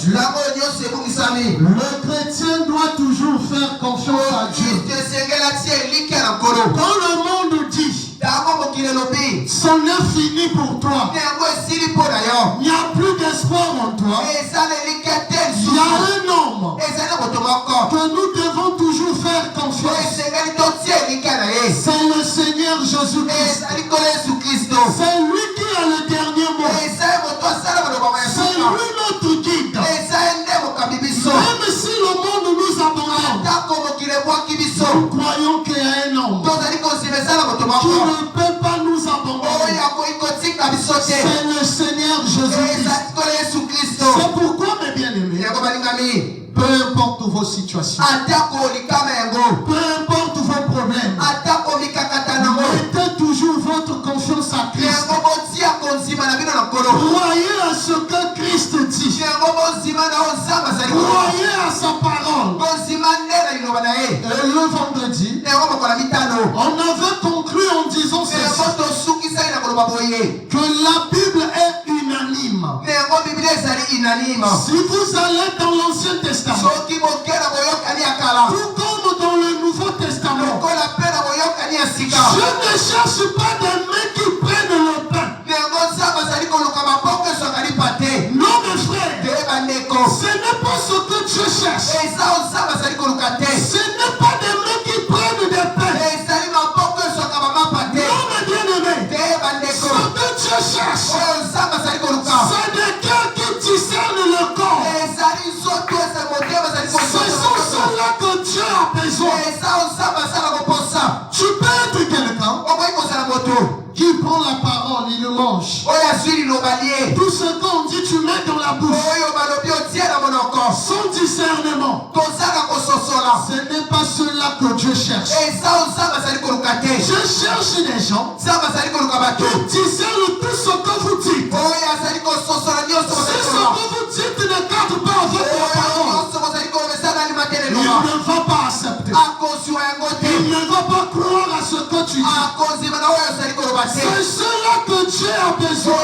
Dieu. Le chrétien doit toujours faire confiance à Dieu. Quand le monde dit c'en est fini pour toi, il n'y a plus d'espoir en toi, il y a un homme que nous devons toujours faire confiance. C'est le Seigneur Jésus-Christ. C'est lui qui a le dernier mot. C'est lui notre guide. Même si le monde nous abandonne, nous croyons qu'il y a un homme qui ne peut pas nous abandonner. C'est le Seigneur Jésus-Christ. C'est pourquoi, mes bien-aimés, peu importe vos situations, peu importe vos problèmes, mettez toujours votre confiance à Christ. Croyez à ce que Christ dit. Croyez à sa parole. Et le vendredi, on avait conclu en disant ceci, que la Bible est unanime. Si vous allez dans l'Ancien Testament, tout comme dans le Nouveau Testament, je ne cherche pas des mains qui prennent le pain. Non, mes frères, ce n'est pas ce que Dieu cherche. Ce n'est pas des mains qui prennent des pains. Non, mes bien-aimés, ce que Dieu cherche, c'est des cœurs qui discernent le corps. Ce sont ceux-là que Dieu a besoin. Tu peux être quelqu'un qui prend la parole, il le mange. Tout ce qu'on dit, tu mets dans la bouche. Sans discernement. Ce n'est pas cela que Dieu cherche. Je cherche des gens qui discernent tout ce que vous dites. Si ce que vous dites ne cadre pas avec la parole, il ne va pas accepter. Il ne va pas croire à ce que tu dis. C'est cela que Dieu a besoin.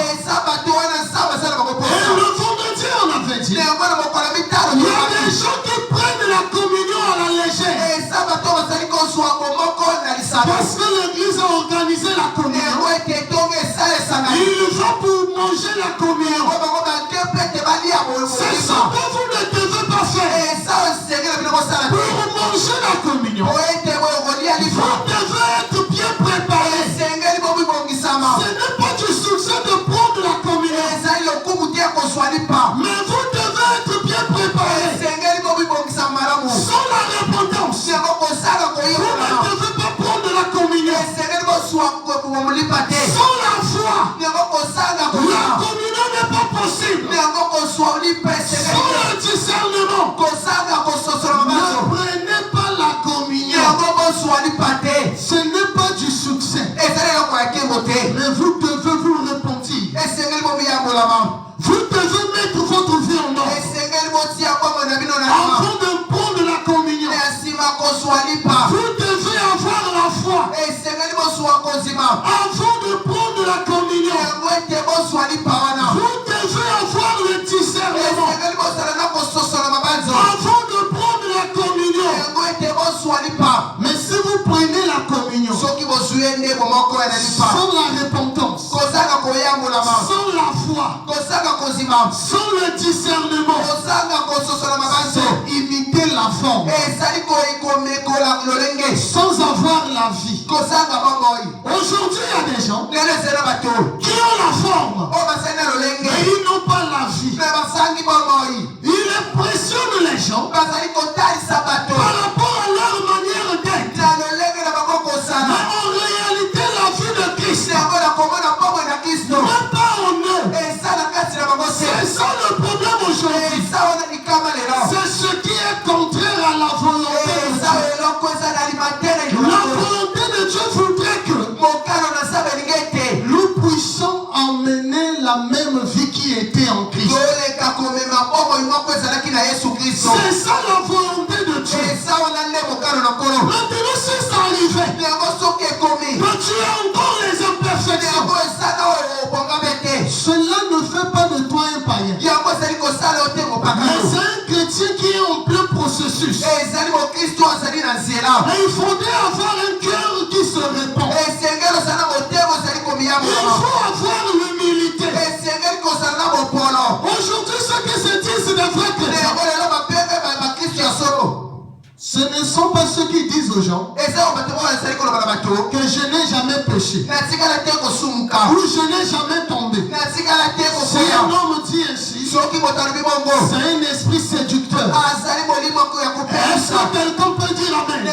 Et le vendredi, on avait dit, il y a des gens qui prennent la communion à la légère. Parce que l'église a organisé la communion. Il va pour manger la communion. C'est ça que vous ne devez pas faire. Pour manger la communion, vous devez être bien préparé. Ce n'est pas du succès de prendre la communion, mais vous devez être bien préparé. Sans la repentance, vous ne devez pas prendre la communion. Sans la foi, la communion n'est pas possible. Sans le discernement, ne prenez pas la communion. Ce n'est pas du succès, mais vous devez vous repentir. Vous devez mettre votre vie en ordre avant de prendre la communion. Vous devez avoir la foi avant de prendre la communion. Vous devez avoir le discernement avant de prendre la communion. Mais si vous prenez la communion sans la repentance, sans la foi, sans le discernement, c'est imiter la forme sans avoir la vie. Aujourd'hui, il y a des gens qui ont la forme, mais ils n'ont pas la vie. Ils impressionnent les gens par rapport à leur manière d'être. Mais en réalité, la vie de Christ n'est pas en eux. C'est ça le problème aujourd'hui. C'est ce qui est contraire à la volonté de Dieu. La volonté de Dieu voudrait que nous puissions emmener la même vie qui était en Christ. C'est ça la volonté de Dieu. Maintenant, si ça arrivait, mais tu as encore les imperfections. Cela ne fait pas de toi un païen. Mais Et il faudrait avoir un cœur qui se répand. Il faut avoir l'humilité. Aujourd'hui, ceux qui se disent des vrais chrétiens, ce ne sont pas ceux qui disent aux gens que je n'ai jamais péché ou je n'ai jamais tombé. Si un homme dit ainsi, c'est un esprit séducteur. Est-ce que quelqu'un peut dire amen?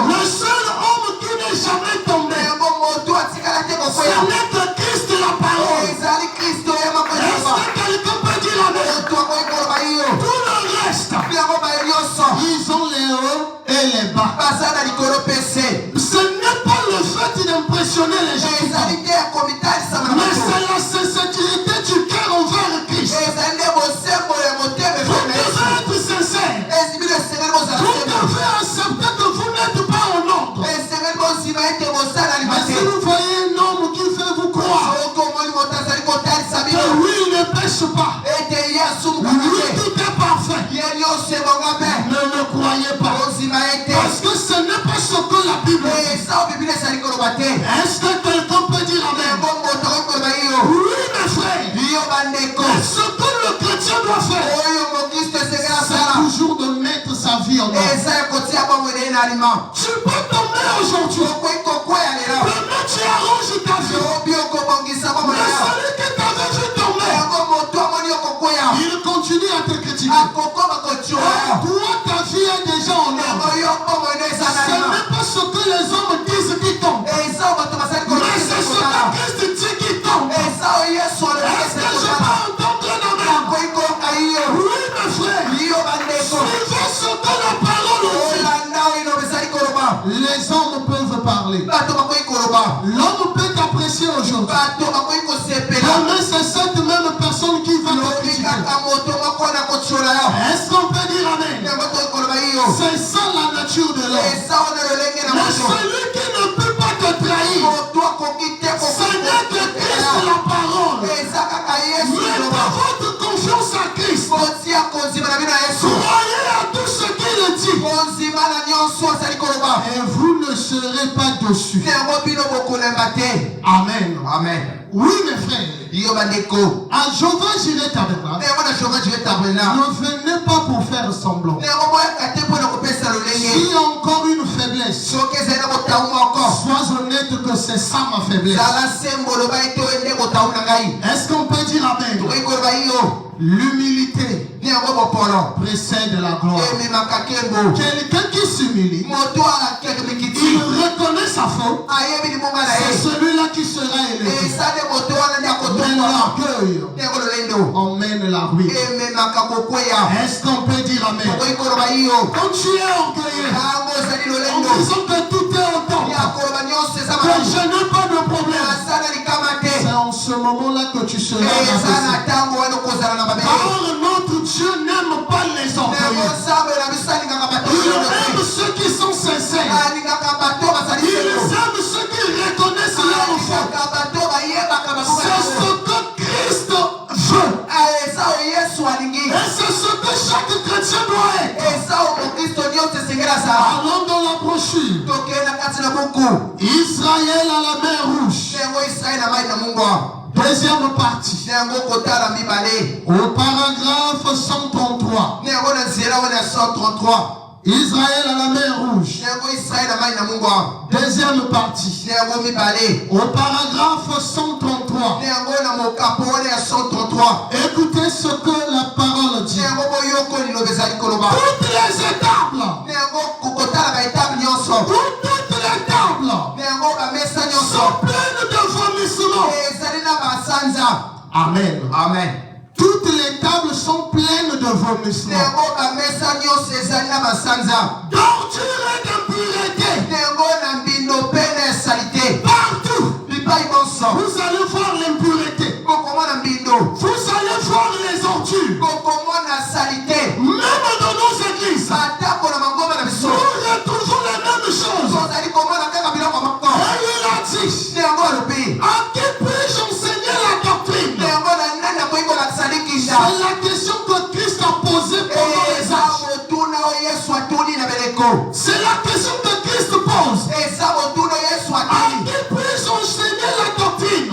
Le seul homme qui n'est jamais tombé, c'est notre Christ la parole. Est-ce que quelqu'un peut dire amen? Tout le reste, ils ont les hauts et les bas. Ce n'est pas le fait d'impressionner les gens, mais c'est la sincérité du cœur envers Christ. Vous devez être sincère. Vous devez accepter que vous n'êtes pas en ordre. Mais si vous voyez un homme qui fait vous croire que lui il ne pêche pas, lui tout est parfait, ne le croyez pas. Parce que ce n'est pas ce que la Bible dit. Est-ce que quelqu'un peut dire amen? Oui, mes frères. Ce que le chrétien doit faire, c'est toujours de mettre sa vie en ordre. Tu peux tomber aujourd'hui. Vraiment, tu arranges ta vie. Mais celui qui t'avait vu tomber, il continue à te critiquer. Toi, ta vie est déjà en ordre. Ce n'est pas ce que les hommes disent qui tombent, mais c'est ce que Christ dit qui tombe. Est-ce que je peux entendre un amen? Oui, mes frères. Suivez ce que la parole dit. Les hommes peuvent parler. L'homme peut t'apprécier aujourd'hui. Demain, c'est cette même personne qui va te critiquer. Est-ce qu'on peut dire amen? C'est ça la nature de l'homme. Mais celui qui ne peut pas te trahir, ce n'est que Christ la parole. Mettez votre confiance à Christ. Croyez à tout ce qu'il dit. Et vous ne serez pas dessus. Amen. Amen. Oui, mes frères. À Jéhovah Jireh Tabernacle, ne venez pas pour faire semblant. S'il y a encore une faiblesse, sois honnête que c'est ça ma faiblesse. Est-ce qu'on peut dire amen? L'humilité précède la gloire. Quelqu'un qui s'humilie, il reconnaît sa faute, c'est celui-là qui sera élevé. Mais l'orgueil emmène la ruine. Est-ce qu'on peut dire amen? Quand tu es orgueilleux, en disant que tout est en temps, que je n'ai pas de problème, c'est en ce moment-là que tu seras rabaissé. Car notre Dieu n'aime pas les orgueilleux. Il aime ceux qui sont sincères. Il aime ceux qui reconnaissent leur faute. C'est ce que Christ veut. Et c'est ce que chaque chrétien doit être. Allons dans la brochure. Israël à la mer Rouge. Deuxième partie. Au paragraphe 133. Israël à la mer Rouge. Deuxième partie. Au paragraphe 133. Écoutez ce que la parole dit. Toutes les étapes. Toutes les tables sont pleines de vomissements. Amen. Amen. Toutes les tables sont pleines de vomissements. D'ordure et d'impureté. Partout. Vous allez voir l'impureté. Vous allez voir les ordures. Même dans nos églises, nous retrouvons les mêmes choses. Et il a dit, à qui puis-je enseigner la doctrine? C'est la question que Christ a posée pendant les âges. C'est la question que Christ pose. À qui puis-je enseigner la doctrine?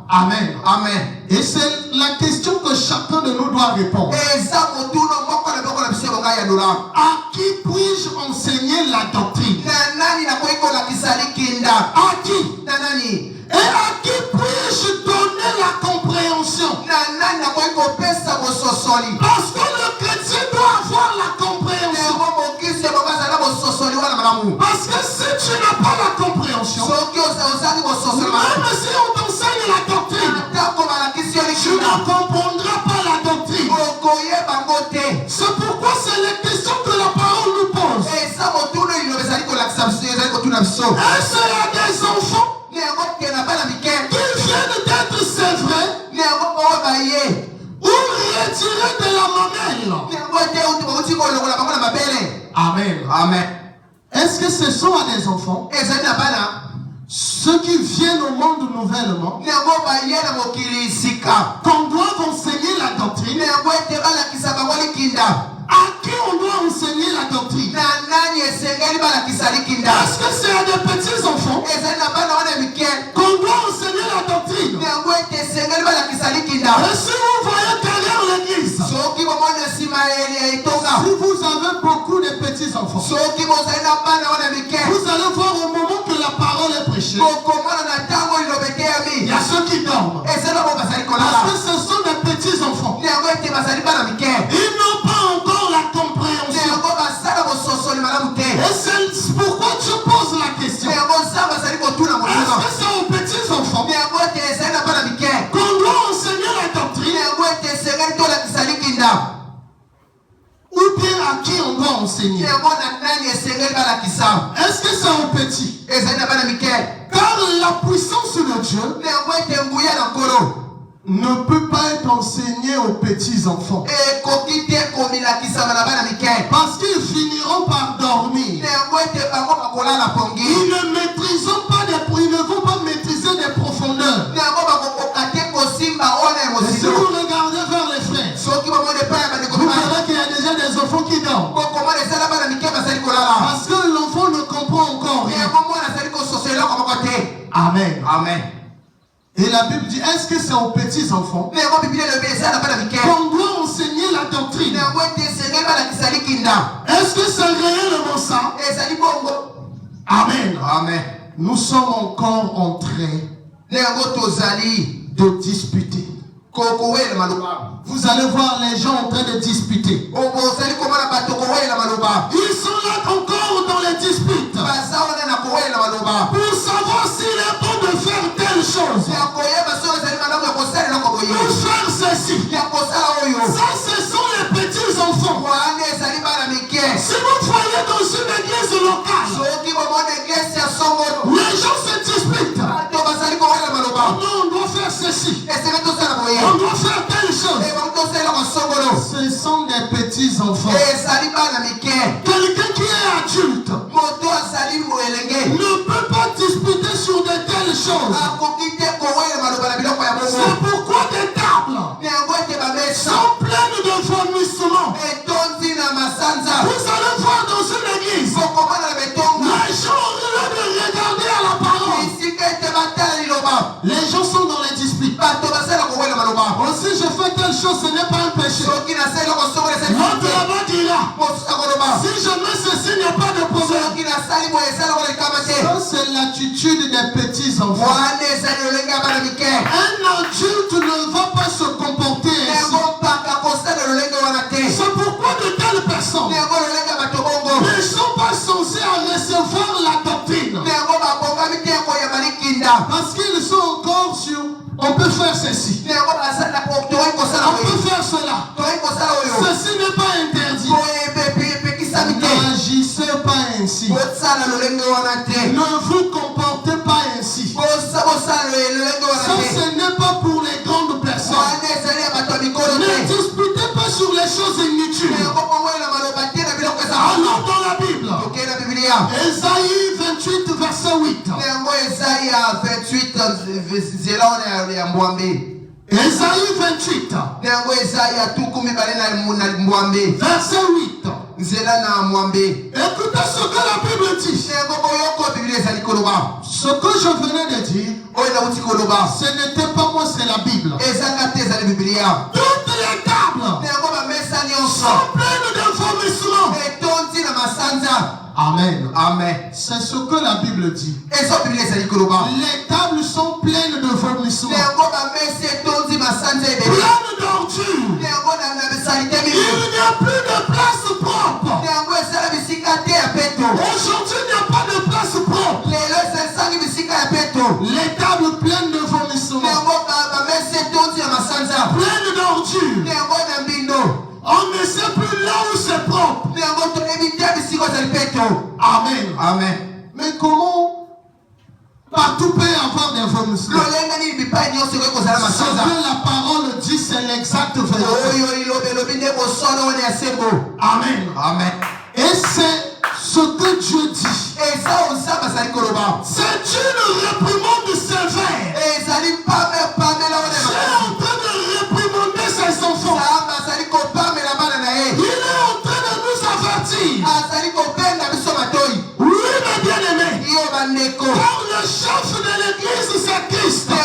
Amen. Amen. Et c'est la question que chacun de nous doit répondre. À qui puis-je enseigner la doctrine? À qui? Et à qui puis-je donner la compréhension? Parce que le chrétien doit avoir la compréhension. Parce que si tu n'as pas la compréhension, même si on t'enseigne la doctrine, tu ne comprendras pas la doctrine. C'est pourquoi c'est les questions que la parole nous pose. Et c'est à des enfants qui viennent d'être sévrés ou retirés de la mamelle. Amen. Amen. Est-ce que ce sont à des enfants? Ceux qui viennent au monde nouvellement, qu'on doit enseigner la doctrine. À qui on doit enseigner la doctrine? Est-ce que c'est à des petits enfants qu'on doit enseigner la doctrine? Et si vous voyez derrière l'église, si vous avez beaucoup de petits enfants, vous allez voir au moment que la parole est prêchée, il y a ceux qui dorment. Parce que ce sont des petits enfants. Ils n'ont pas encore la compréhension. Et c'est pourquoi tu poses la question. Est-ce que c'est aux petits enfants qu'on doit enseigner la doctrine? Ou bien à qui on doit enseigner? Est-ce que c'est aux petits? Car la puissance de Dieu ne peut pas être enseignée aux petits enfants. Parce qu'ils finiront par dormir. Ils ne maîtriseront pas ils ne vont pas maîtriser des profondeurs. Et si vous regardez vers les frères, vous verrez qu'il y a déjà des enfants qui dorment. Parce que l'enfant ne comprend encore rien. Amen. Amen. Et la Bible dit, est-ce que c'est aux petits enfants qu'on doit enseigner la doctrine? Est-ce que c'est réellement ça? Amen. Amen. Nous sommes encore en train de disputer. Vous allez voir les gens en train de disputer. Ils sont là encore dans les disputes pour savoir s'il est bon de faire telle chose, pour faire ceci. Ça, ce sont les petits enfants. Si vous voyez dans une église locale, les gens se disputent. Non, on doit faire ceci, on doit faire telle chose. Ce sont des petits enfants. Quelqu'un qui est adulte ne peut pas disputer sur de telles choses. C'est pourquoi des tables sont pleines de vomissements. Vous allez voir dans une église, les gens, au lieu de regarder à la parole, les gens sont dans les disputes. Si je fais telle chose, ce n'est pas un péché. L'autre là-bas dira, si je mets ceci, il n'y a pas de problème. Ça, c'est l'attitude des petits enfants. Un adulte ne va pas se comporter ainsi. C'est pourquoi de telles personnes ne sont pas censées recevoir la doctrine. Parce qu'ils sont encore sur, on peut faire ceci, on peut faire cela, ceci n'est pas interdit. N'agissez pas ainsi, ne vous comportez pas ainsi. Ça, ce n'est pas pour les grandes personnes. Ne disputez pas sur les choses inutiles. Alors dans la Bible, Ésaïe 28 verset 8. Ésaïe 28 verset 8. Écoutez ce que la Bible dit. Ce que je venais de dire, ce n'était pas moi, c'est la Bible. Toutes les tables sont pleines de vomissements. Amen. Amen. C'est ce que la Bible dit. Les tables sont pleines de vomissements. Pleines d'ordures. Il n'y a plus de place propre. Aujourd'hui, il n'y a pas de place propre. Les tables pleines de vomissements. Pleines d'ordures. On ne sait plus là où c'est propre. Amen. Amen. Mais comment partout peut y avoir des vomissements? Ce que la parole dit, c'est l'exacte vérité. Amen. Amen. Et c'est ce que Dieu dit. C'est une réprimande sévère. Dieu est en train de réprimander ses enfants. Il est en train de nous avertir. Oui, mes bien-aimés. Car le chef de l'église, c'est Christ. Ce n'est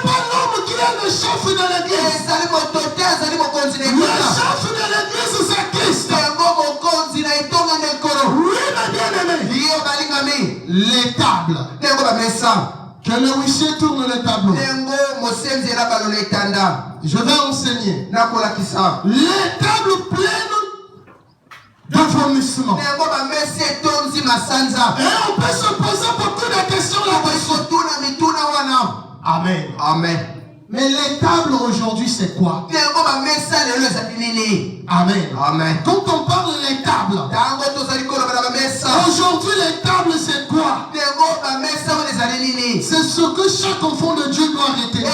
pas l'homme qui est le chef de l'église. Le chef de l'église, c'est Christ. Oui, mes bien-aimés. Les tables. Que le huissier tourne le tableau. Je vais enseigner. Les tables pleines de vomissements. Et on peut se poser beaucoup de questions là-dessus. Amen. Amen. Mais les tables aujourd'hui, c'est quoi? Amen. Amen. Quand on parle des tables, aujourd'hui, les tables, c'est quoi? C'est ce que chaque enfant de Dieu doit retenir.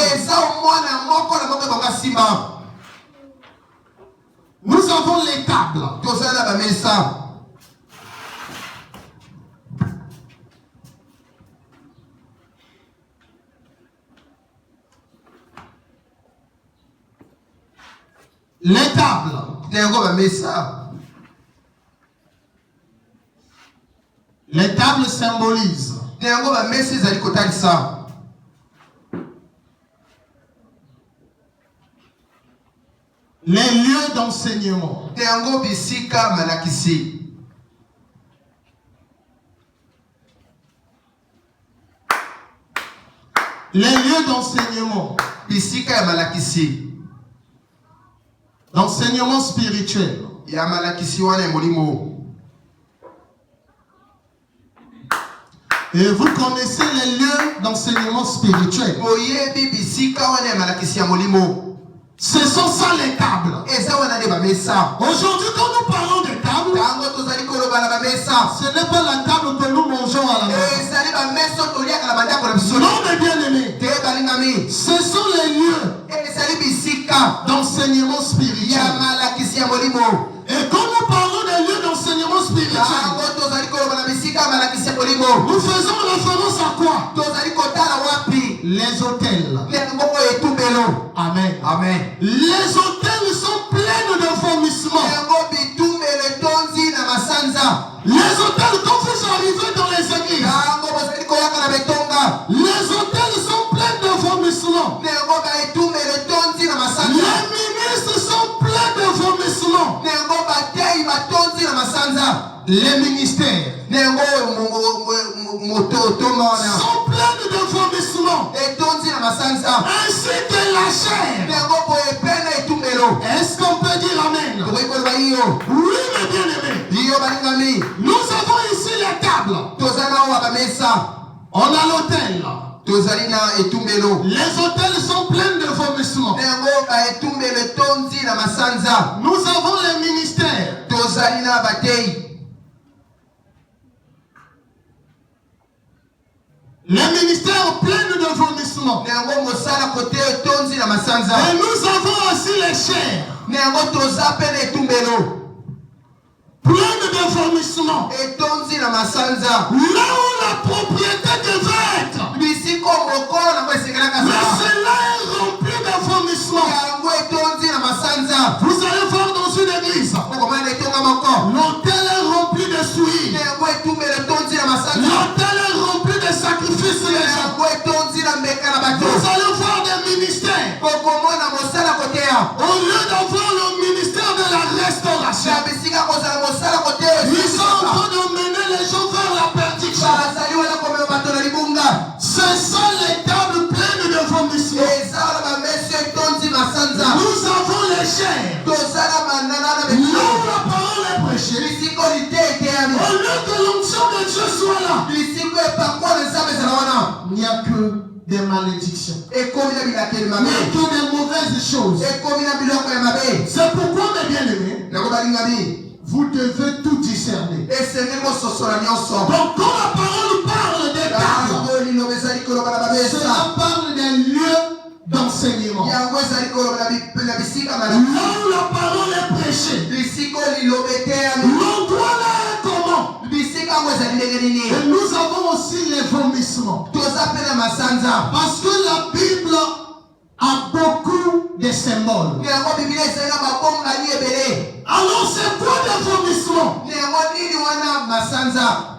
Nous avons les tables. Les tables. Les tables symbolisent les lieux d'enseignement. Les lieux d'enseignement. D'enseignement spirituel. Et vous connaissez les lieux d'enseignement spirituel. Ce sont ça les tables. Aujourd'hui, quand nous parlons de tables, ce n'est pas la table que nous mangeons à la maison. Non, mes bien-aimés. Ce sont les lieux d'enseignement spirituel. Et quand nous parlons des lieux d'enseignement spirituel, nous faisons référence à quoi? Les hôtels. Amen. Amen. Les hôtels sont pleins de vomissements. Les hôtels, quand vous arrivez dans les églises, les hôtels sont pleins de vomissements. Les ministres sont pleins de vomissements. Les ministères sont pleins de vomissements. Ainsi que la chair. Est-ce qu'on peut dire amen? Oui, mes bien-aimés. Nous avons ici les tables. On a l'hôtel. Les hôtels sont pleins de vomissements. Nous avons les ministères. Les ministères pleins de vomissements. Et nous avons aussi les chairs. Pleines de vomissements. Là où la propriété devait être. Mais cela est rempli de vomissements. Vous allez voir dans une église. Au lieu d'avoir le ministère de la restauration, ils sont en train de mener les gens vers la perdition. C'est ça les tables pleines de vomissements. Nous avons les chairs. Là où la parole est prêchée, au lieu que l'onction de Dieu soit là, il n'y a que des malédictions. Il n'y a que des mauvaises choses. C'est pourquoi, mes bien-aimés, vous devez tout discerner. Donc quand la parole parle des tables, cela parle des lieux d'enseignement. Là où la parole est prêchée, l'endroit là est comment? Et nous avons aussi les vomissements. Parce que la Bible a beaucoup de symboles. Alors c'est quoi des vomissements?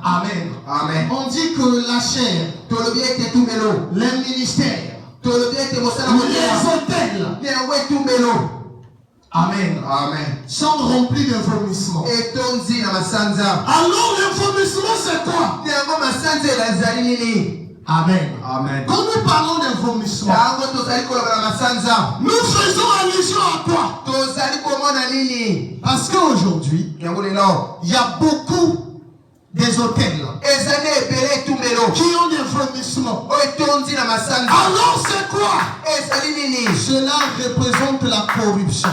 Amen. Amen. On dit que la chair, les ministères, les hôtels, amen, amen, sont remplis de vomissements. Alors le vomissement c'est quoi? Amen. Amen. Quand nous parlons de vomissement, nous faisons allusion à quoi? Parce qu'aujourd'hui, il y a beaucoup des hôtels qui ont des vomissements. Alors c'est quoi? Cela représente la corruption.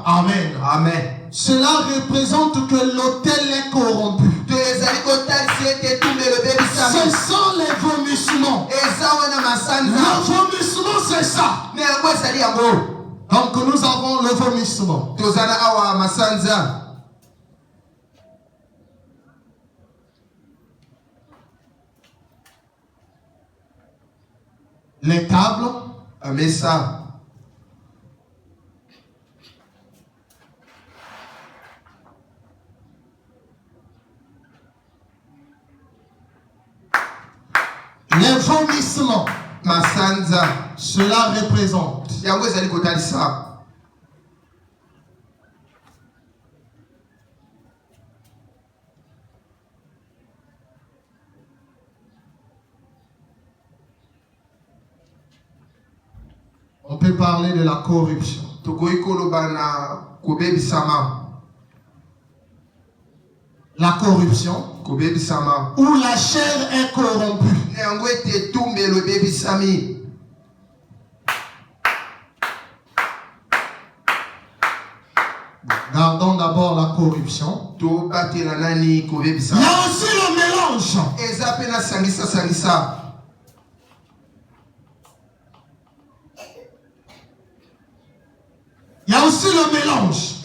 Amen. Amen. Cela représente que l'autel est corrompu. Ce sont les vomissements. Le vomissement c'est ça. Donc nous avons le vomissement. Les tables, mais ça. Les vomissements, cela représente. On peut parler de la corruption. La corruption, où la chair est corrompue. Gardons d'abord la corruption. Il y a aussi le mélange. Il y a aussi le mélange.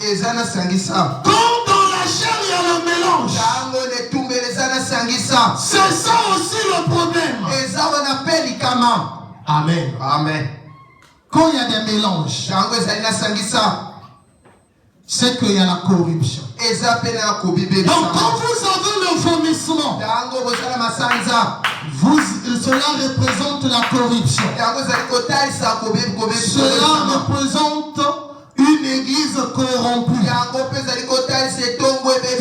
Quand dans la chair il y a le mélange, c'est ça aussi le problème. Amen. Amen. Quand il y a des mélanges, c'est qu'il y a la corruption. Donc quand vous avez le vomissement, cela représente la corruption. Cela représente une église corrompue.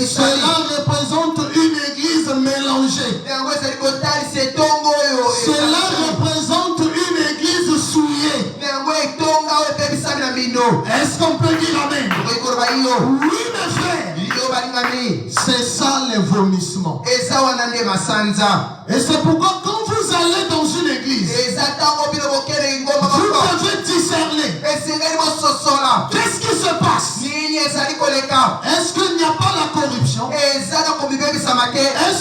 Cela représente une église mélangée. Cela représente une église souillée. Est-ce qu'on peut dire amen? Oui, mes frères. C'est ça les vomissements. Et c'est pourquoi quand vous allez dans une église, vous devez discerner. Qu'est-ce qui se passe? Est-ce qu'il n'y a pas la corruption? Est-ce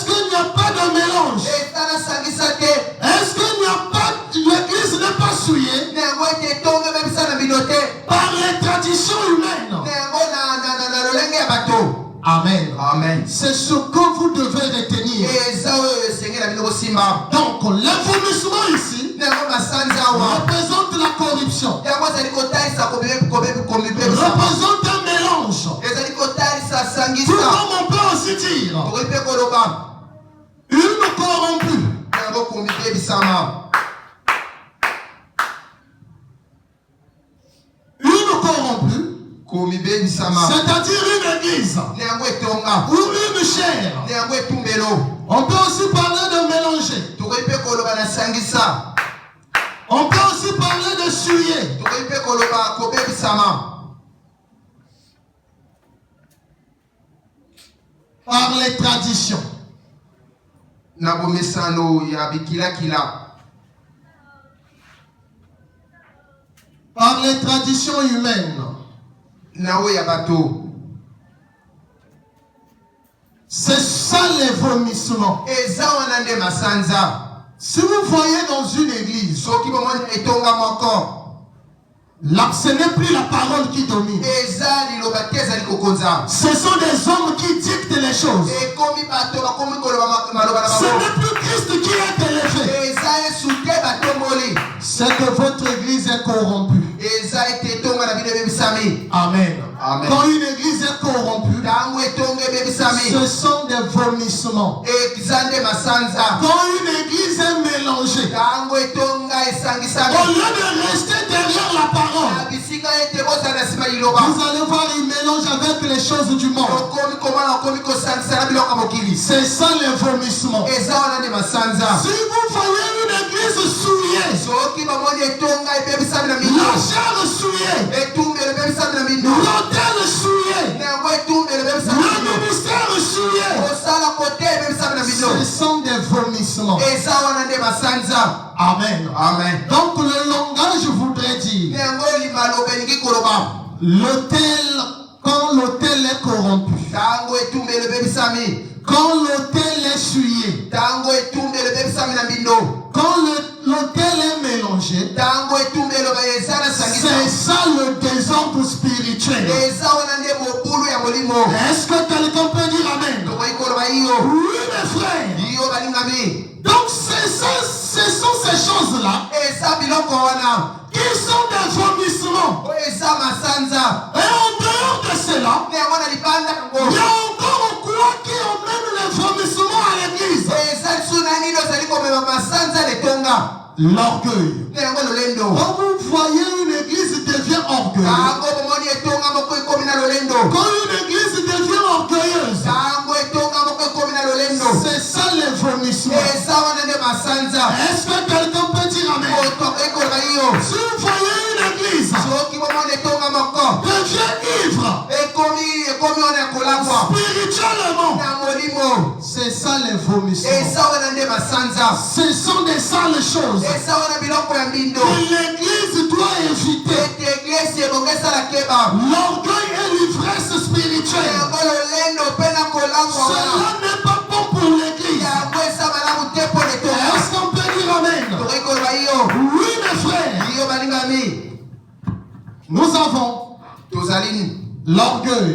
qu'il n'y a pas de mélange? Est-ce qu'il n'y a pas, l'église n'est pas souillée par les traditions humaines? Amen. Amen. C'est ce que vous devez retenir. Donc, le vomissement ici représente la corruption. Représente un mélange. Tout comme on peut aussi dire une corrompue. C'est-à-dire une église ou une chair. On peut aussi parler de mélanger. On peut aussi parler de souiller. Par les traditions. Par les traditions humaines. C'est ça les vomissements. Si vous voyez dans une église, là, ce n'est plus la parole qui domine. Ce sont des hommes qui dictent les choses. Ce n'est plus Christ qui est élevé. C'est que votre église est corrompue. Amen. Amen. Quand une église est corrompue, ce sont des vomissements. Quand une église est mélangée, au lieu de rester derrière la parole, vous allez voir, il mélange avec les choses du monde. C'est ça les vomissements. Si vous voyez une église souillée, la chair souillée, l'autel souillé, le ministère souillé, ce sont des vomissements. Amen. Amen. Donc le langage voudrait dire l'autel, quand l'autel est corrompu, quand l'autel est souillé, quand l'autel est mélangé, c'est ça le désordre spirituel. Est-ce que quelqu'un peut dire amen? Oui, mes frères. Donc ce sont ces choses-là qui sont des vomissements. Et en dehors de cela, il y a encore quoi qui emmène les vomissements à l'église? L'orgueil. Quand vous voyez une église devient orgueilleuse, quand une église devient orgueilleuse, c'est ça les vomissements. Est-ce que quelqu'un peut dire amen? Si vous voyez une église devient ivre spirituellement, c'est ça les vomissements. Ce sont des sales choses que l'église doit éviter. L'orgueil et l'ivresse spirituelle, cela n'est pas bon pour l'église. Est-ce qu'on peut dire amen? Oui, mes frères. Nous avons l'orgueil,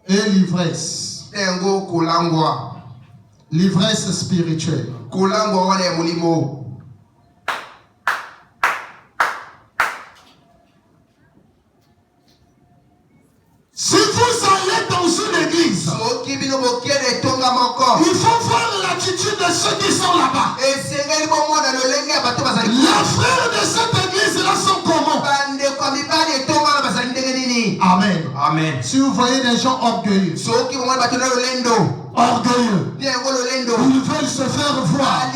et l'ivresse. L'ivresse spirituelle. Si vous allez dans une église, il faut voir l'attitude de ceux qui sont là-bas. Les frères de cette église-là sont comment? Amen. Amen. Si vous voyez des gens orgueilleux, ils veulent se faire voir,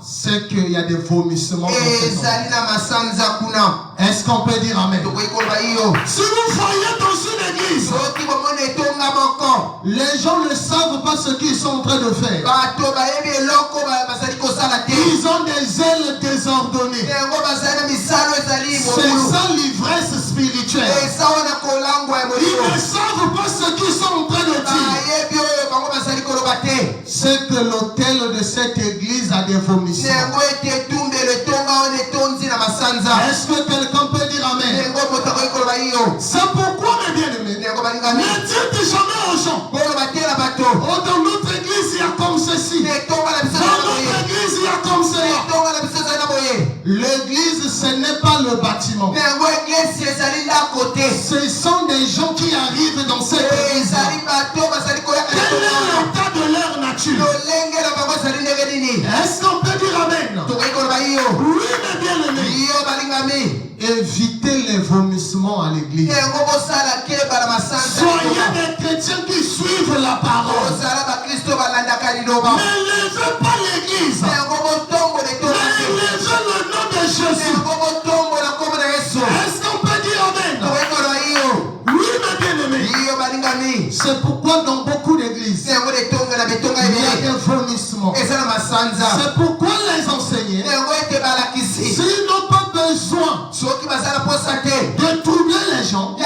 c'est qu'il y a des vomissements. Est-ce qu'on peut dire amen? Si vous voyez dans une église, les gens ne savent pas ce qu'ils sont en train de faire. Ils ont des ailes désordonnées. C'est ça l'ivresse spirituelle. Ils ne savent pas ce qu'ils sont en train de dire. C'est que l'autel de cette église a des vomissements. Est-ce que quelqu'un peut dire amen? C'est pourquoi, mes bien-aimés, ne dites jamais aux gens, oh, dans notre église il y a comme ceci, dans notre église il y a comme cela. L'église, ce n'est pas le bâtiment. Ce sont des gens qui arrivent dans cette église. Quel est l'état de leur nature? des chrétiens qui suivent la parole. Ne levez pas l'église. Mais levez le nom de Jésus. Est-ce qu'on peut dire amen? Oui, mes bien-aimés. C'est pourquoi dans beaucoup d'églises, il y a des vomissements. C'est pourquoi les enseignants, s'ils n'ont pas besoin de troubler les gens, il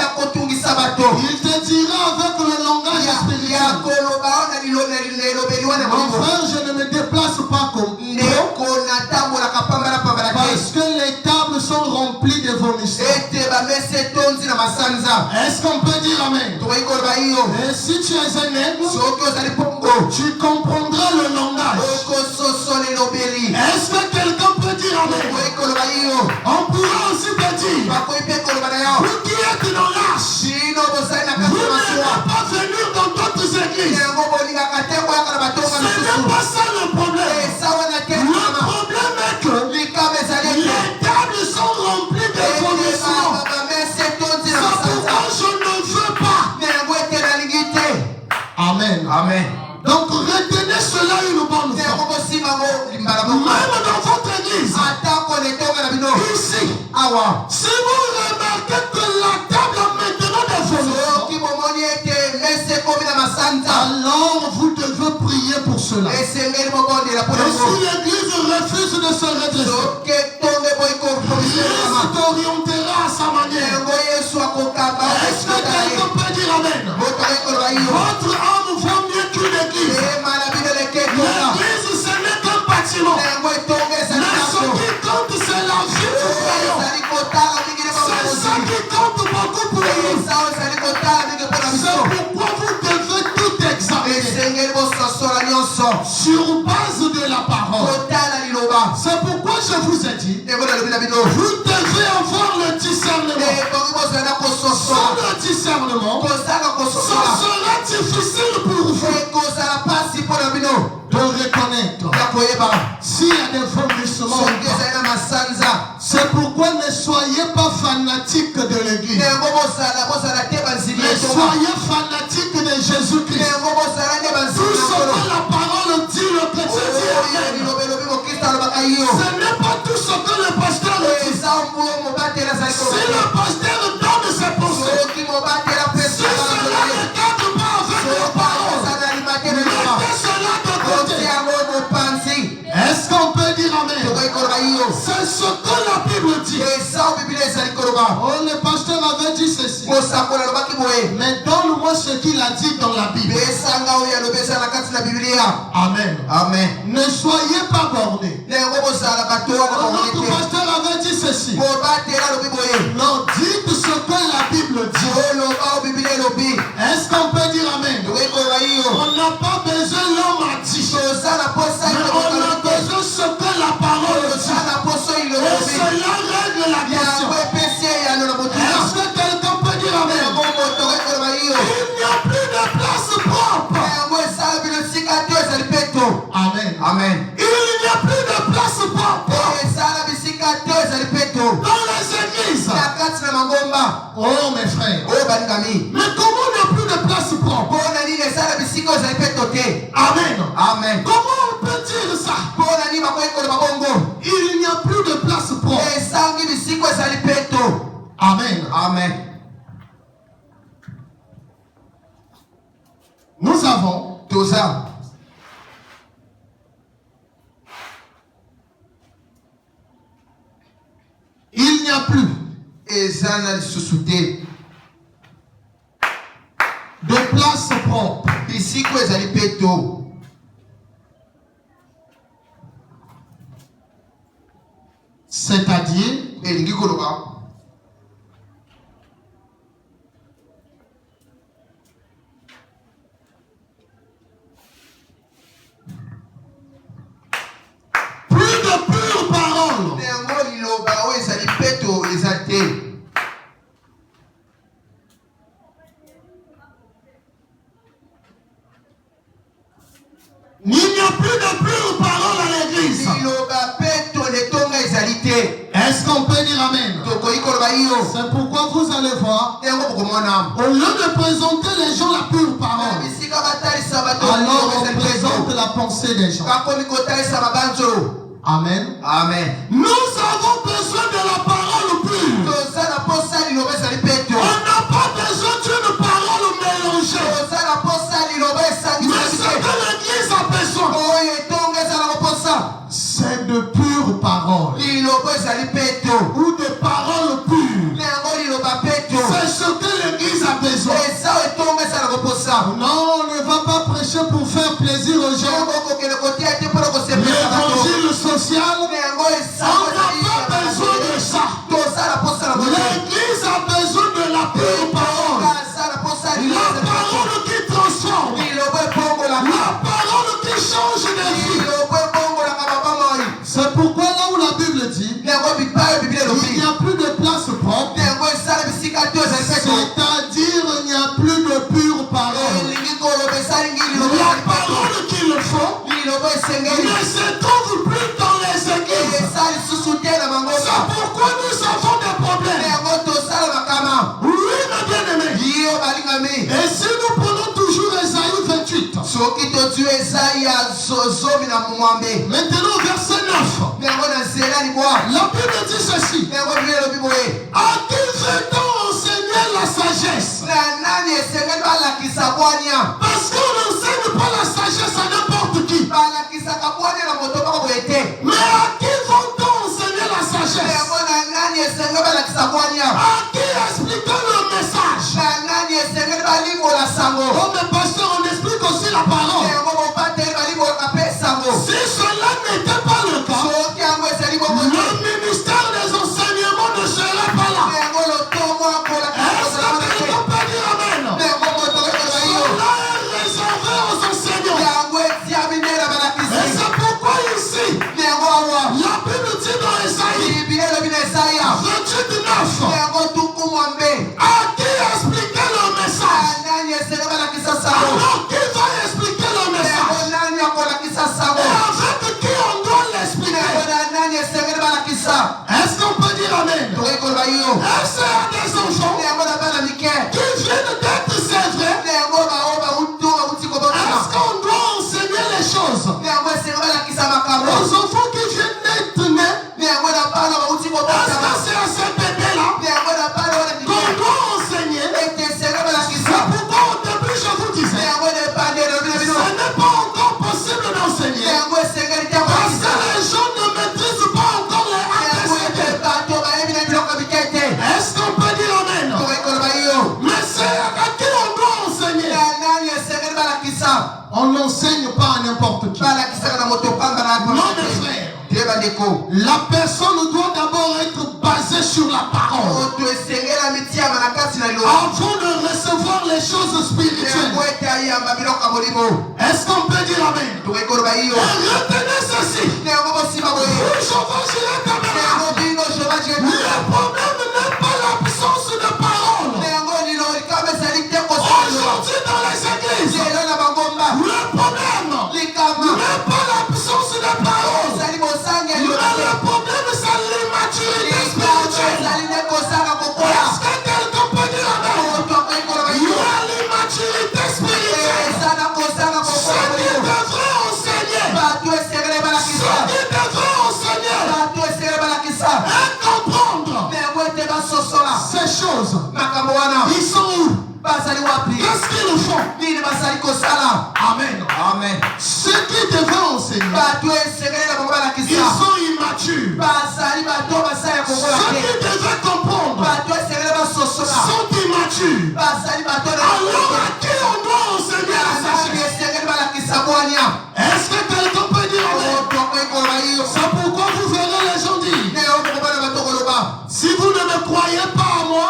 te dira avec le langage spirituel. Mon frère, je ne me déplace pas comme parce que les tables sont remplies de vomissements. Est-ce qu'on peut dire amen? Et si tu es un nègre, tu comprendras le langage. Est-ce que quelqu'un peut dire amen? On pourra aussi te dire, vous qui êtes dans l'âge, vous n'êtes pas venir dans d'autres églises. Ce n'est pas ça le problème. Le problème est que les tables sont remplies de vomissements. C'est pourquoi je ne veux pas. Amen. Amen. Donc retenez cela une bonne fois. Même dans votre église. Ici. Si vous remarquez que la table a maintenant des vomissements, alors vous devez prier pour cela. Et si l'église refuse de se redresser, Dieu t'orientera à sa manière. Est-ce que quelqu'un peut dire amen? Votre âme vaut mieux qu'une église. L'église, ce n'est qu'un bâtiment. Mais ce qui compte, c'est la vie du croyant. C'est ça qui compte beaucoup pour nous. C'est pourquoi vous devez tout examiner sur base de la parole. C'est pourquoi je vous ai dit, vous devez avoir le discernement. Sans le discernement, ça sera difficile pour vous de reconnaître s'il y a des vomissements. C'est pourquoi ne soyez pas fanatiques de l'église, mais soyez fanatiques de Jésus-Christ. Tout ce que la parole dit, le chrétien dit. Ce n'est pas tout ce que le pasteur dit. Si le pasteur donne ses pensées, si cela ne cadre pas avec la parole, mettez cela de côté. Est-ce qu'on peut dire amen? C'est ce que la Bible dit. Oh, le pasteur avait dit ceci. Mais donne-moi ce qu'il a dit dans la Bible. Amen. Amen. Ne soyez pas bornés. Notre pasteur avait dit ceci. Non, dites ce que la Bible dit. Est-ce qu'on peut dire amen? On n'a pas besoin l'homme a dit. Mais on a besoin ce que la parole dit. Et cela règle la question. Est-ce que quelqu'un peut dire amen? Il n'y a plus de place propre. Amen. Amen. Il n'y a plus de place propre dans les églises. Oh mes frères. Mais comment il n'y a plus de place propre? Amen. Amen. Comment on peut dire ça? Il n'y a plus de place propre. Amen. Amen. Nous avons tout ça. Il n'y a plus de place propre. C'est-à-dire plus de pure parole. Il n'y a plus de pure parole à l'église. Est-ce qu'on peut dire amen? C'est pourquoi vous allez voir, au lieu de présenter les gens la pure parole, alors on présente la pensée des gens. Amen. Amen. Nous avons besoin de la parole pure. On n'a pas besoin d'une parole mélangée. Mais ce que l'Église a besoin, c'est de pures paroles. Ou de paroles pures. C'est ce que l'Église a besoin. Non, on ne va pas prêcher pour faire plaisir aux gens. L'évangile social, on n'a pas besoin de ça. L'Église a besoin de la pure parole. La parole qui transforme. La parole qui change de vie. C'est pourquoi là où la Bible dit, il n'y a plus de place propre. C'est-à-dire il n'y a plus de pure parole. La parole qu'il faut ne se trouve plus dans les églises. C'est pourquoi nous avons des problèmes. Oui, mes bien-aimés. Et si nous prenons toujours Ésaïe 28, maintenant verset 9, la Bible dit ceci: à qui fait-on enseigner la sagesse? Parce qu'on n'enseigne pas la sagesse à n'importe qui. Mais à qui vont-on enseigner la sagesse? À qui expliquons le message? Oh mais pasteur, on explique aussi la parole. Si cela n'était pas le cas, le ministère des enseignements ne serait pas là. Est-ce que quelqu'un peut dire amen? Cela est réservé aux enseignants. Et c'est pourquoi ici, la Bible dit dans Ésaïe 28:9, à qui expliquer le message? Alors qui va expliquer le message? Et avec qui on doit l'expliquer? Est-ce qu'on peut dire amen? Est-ce qu'il y a des enfants qui viennent d'être sévrés? Est-ce qu'on doit enseigner les choses aux enfants qui viennent d'être nés? Est-ce que c'est à ces bébés-là qu'on doit enseigner? C'est pourquoi au début je vous disais, ce n'est pas encore possible d'enseigner parce que les gens ne maîtrisent pas encore les ABCD. Est-ce qu'on peut dire amen? Mais c'est à qui on doit enseigner? On n'enseigne pas à n'importe qui. Non mes frères, la personne doit d'abord être basée sur la parole avant de recevoir les choses spirituelles. Est-ce qu'on peut dire amen? Retenez ceci. Le problème n'est pas l'absence de parole. Aujourd'hui dans les églises, le problème n'est pas l'absence de parole. Mais le problème c'est l'immaturité spirituelle. Est-ce que quelqu'un peut dire amen? Il y a l'immaturité spirituelle. Ceux qui devraient enseigner et comprendre ces choses, ils sont où? Qu'est-ce qu'ils font? Amen. Amen. Ceux qui devaient enseigner, ils sont immatures. Ceux qui devaient comprendre sont immatures. Alors à qui on doit enseigner la sagesse? Est-ce que quelqu'un peut dire amen? C'est pourquoi vous verrez les gens dire, si vous ne me croyez pas à moi,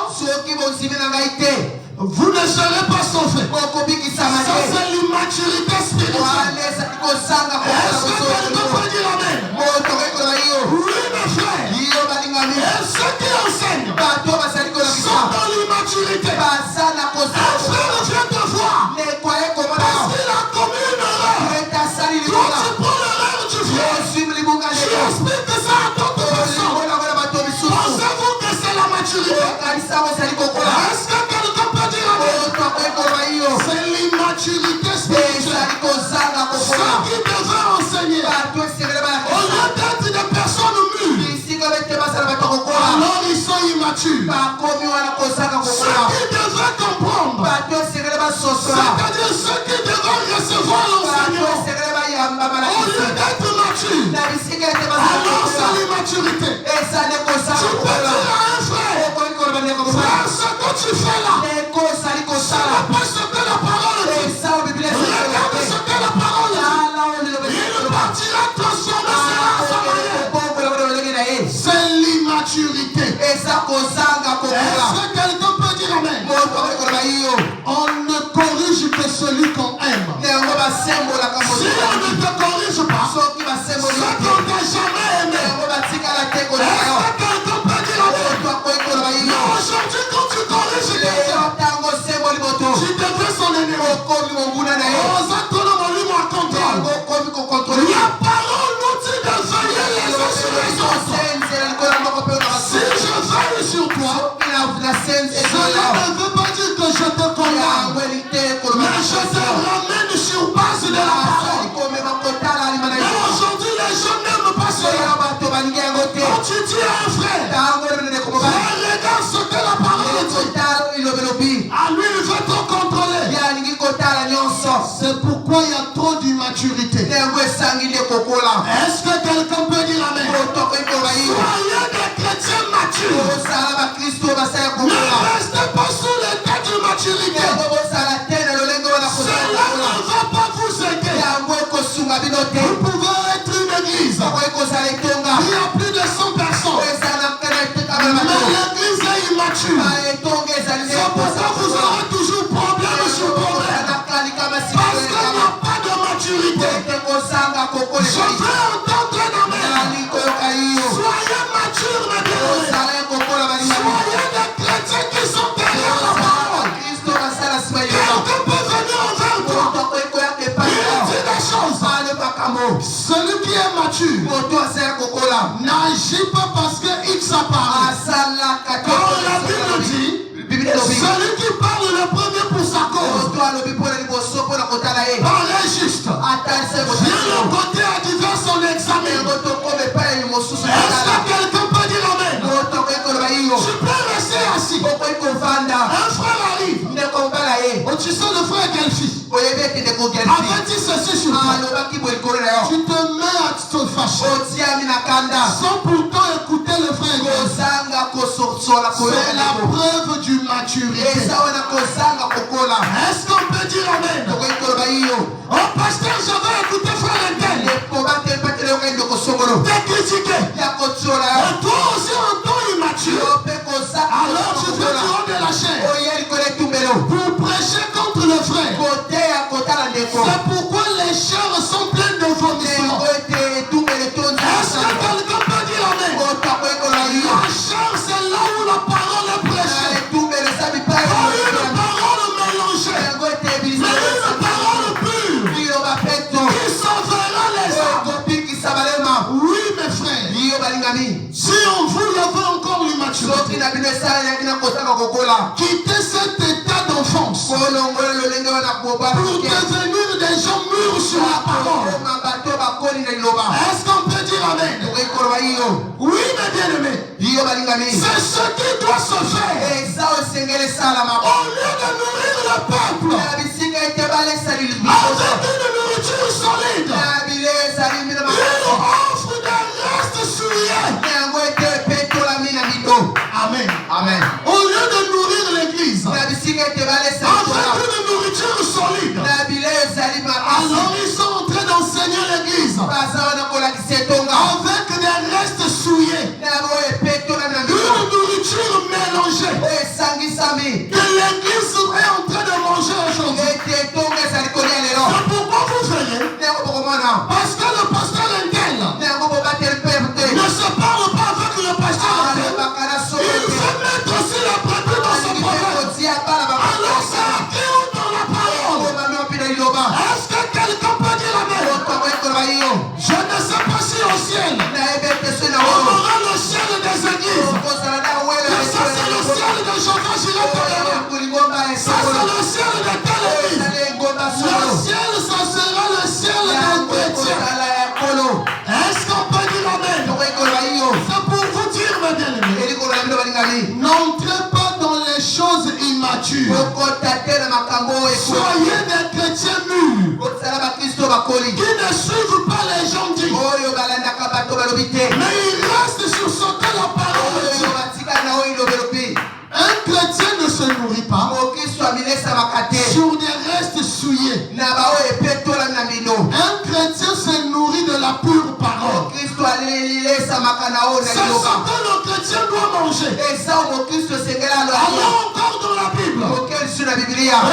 vous ne serez pas sauvés. Ça c'est l'immaturité spirituelle. Est-ce que quelqu'un peut dire amen? Oui mes frères. Et ceux qui enseignent sont dans l'immaturité. Un frère vient te voir parce qu'il a commis une erreur. Toi tu prends l'erreur du frère, tu expliques ça à d'autres personnes. maturité spirituelle. Ceux qui devaient enseigner, au lieu d'être des personnes mûres, alors ils sont immatures. Ceux qui devaient comprendre, c'est-à-dire ceux qui devaient recevoir l'enseignement, au lieu d'être matures, alors c'est l'immaturité. Tu peux dire à un frère, frère, ce que tu fais là, ce n'est pas ce que la parole dit. Regarde ce que la parole dit. Il partira transformer cela à sa manière. C'est l'immaturité. Est-ce que quelqu'un peut dire amen? On ne corrige que celui qu'on aime. Si on ne te corrige pas, ce qu'on t'a jamais aimé. Est-ce que quelqu'un peut dire amen? Mais aujourd'hui, quand tu corriges quelqu'un, tu deviens son ennemi. La parole nous dit de veiller les uns sur les autres. Si je veille sur toi, cela ne veut pas dire que je te condamne, mais je te ramène sur base de la parole. Mais aujourd'hui, les gens n'aiment pas cela. Quand tu dis à un frère, regarde ce que la parole dit. À lui, il veut te contrôler. C'est pourquoi il y a trop d'immaturité. Est-ce que quelqu'un peut dire amen? Soyez des chrétiens matures. Ne restez pas sous l'état d'immaturité. Cela ne va pas vous aider. Vous pouvez être une église. Il y a plus de 100 personnes. Mais l'église est immature. C'est pourquoi vous aurez toujours problème sur problème. Parce qu'il n'y a pas de maturité. Je veux entendre un amen. Soyez matures, mes bien-aimés. Soyez des chrétiens qui sont derrière la parole. Quelqu'un peut venir envers toi. Il dit des choses. Celui qui est mature n'agit pas parce que X a parlé. Quand la Bible dit, celui qui parle le premier pour sa cause paraît juste. Viens le côté adverse son examen. Est-ce que quelqu'un peut dire amen? Tu peux rester assis. Un frère arrive. Oh, tu sais le frère quelle fille? Avait dit ceci sur toi. Tu te mets à te fâcher sans pourtant écouter le frère. C'est la preuve d'une maturité. Est-ce qu'on peut dire amen? Oh pasteur, je vais écouter frère Intel. T'es critiqué. Et toi aussi en temps immature. Alors tu fais du haut de la chair pour prêcher contre le frère. C'est pourquoi les chairs sont pleines de vomissements. Est-ce que quelqu'un peut dire amen? La chair, c'est là où la parole est prêchée. Pas une parole mélangée, mais une parole pure qui sauvera les âmes. Oui, mes frères, si on voulait encore l'immaturité, quitter cet état d'enfance pour devenir des gens mûrs sur la parole. Est-ce qu'on peut dire amen? Oui, mes bien-aimés, c'est ce qui doit se faire. Au lieu de nourrir le peuple avec une nourriture solide, il offre des restes souillés. Amen. Amen. Au lieu de nourrir l'église avec une nourriture solide, alors ils sont en train d'enseigner l'église avec des restes souillés, une nourriture mélangée que l'église est en train de manger aujourd'hui.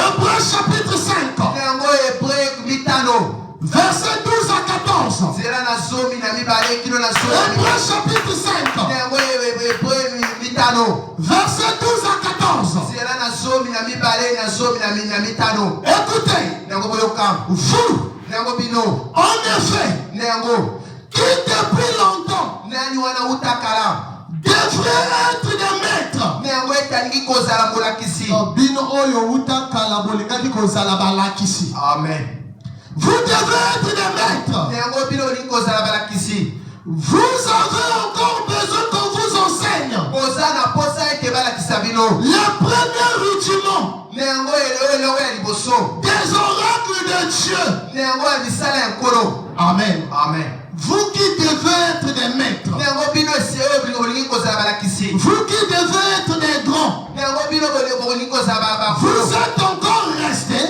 Hébreux chapitre 5. Verset 12 à 14. Hébreux chapitre 5. Verset 12 à 14. Écoutez. Vous, en effet, qui depuis longtemps devrait être des maîtres. Amen. Vous devez être des maîtres. Vous avez encore besoin qu'on vous enseigne les premiers rudiments des oracles de Dieu. Amen. Amen. Vous qui devez être des maîtres, vous qui devez être des grands, vous êtes encore restés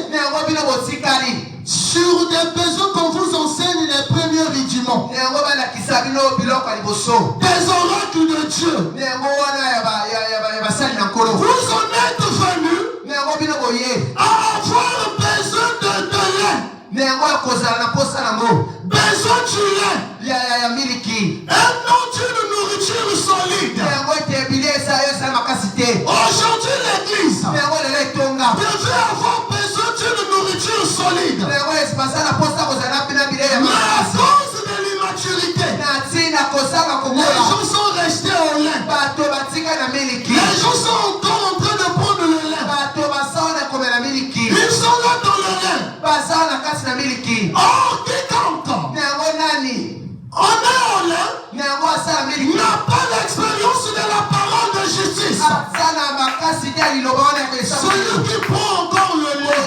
sur des besoins qu'on vous enseigne les premiers rudiments des oracles de Dieu. Vous en êtes venus à avoir besoin de lait, besoin du lait, et non d'une nourriture solide. Aujourd'hui l'église devait avoir besoin d'une nourriture solide, mais à cause de l'immaturité, les gens sont restés au lait. Les gens sont encore en train de prendre le lait. Ils sont là dans le lait. Or, quiconque on est au lait n'a pas l'expérience de la parole de justice. Celui qui prend encore le lait,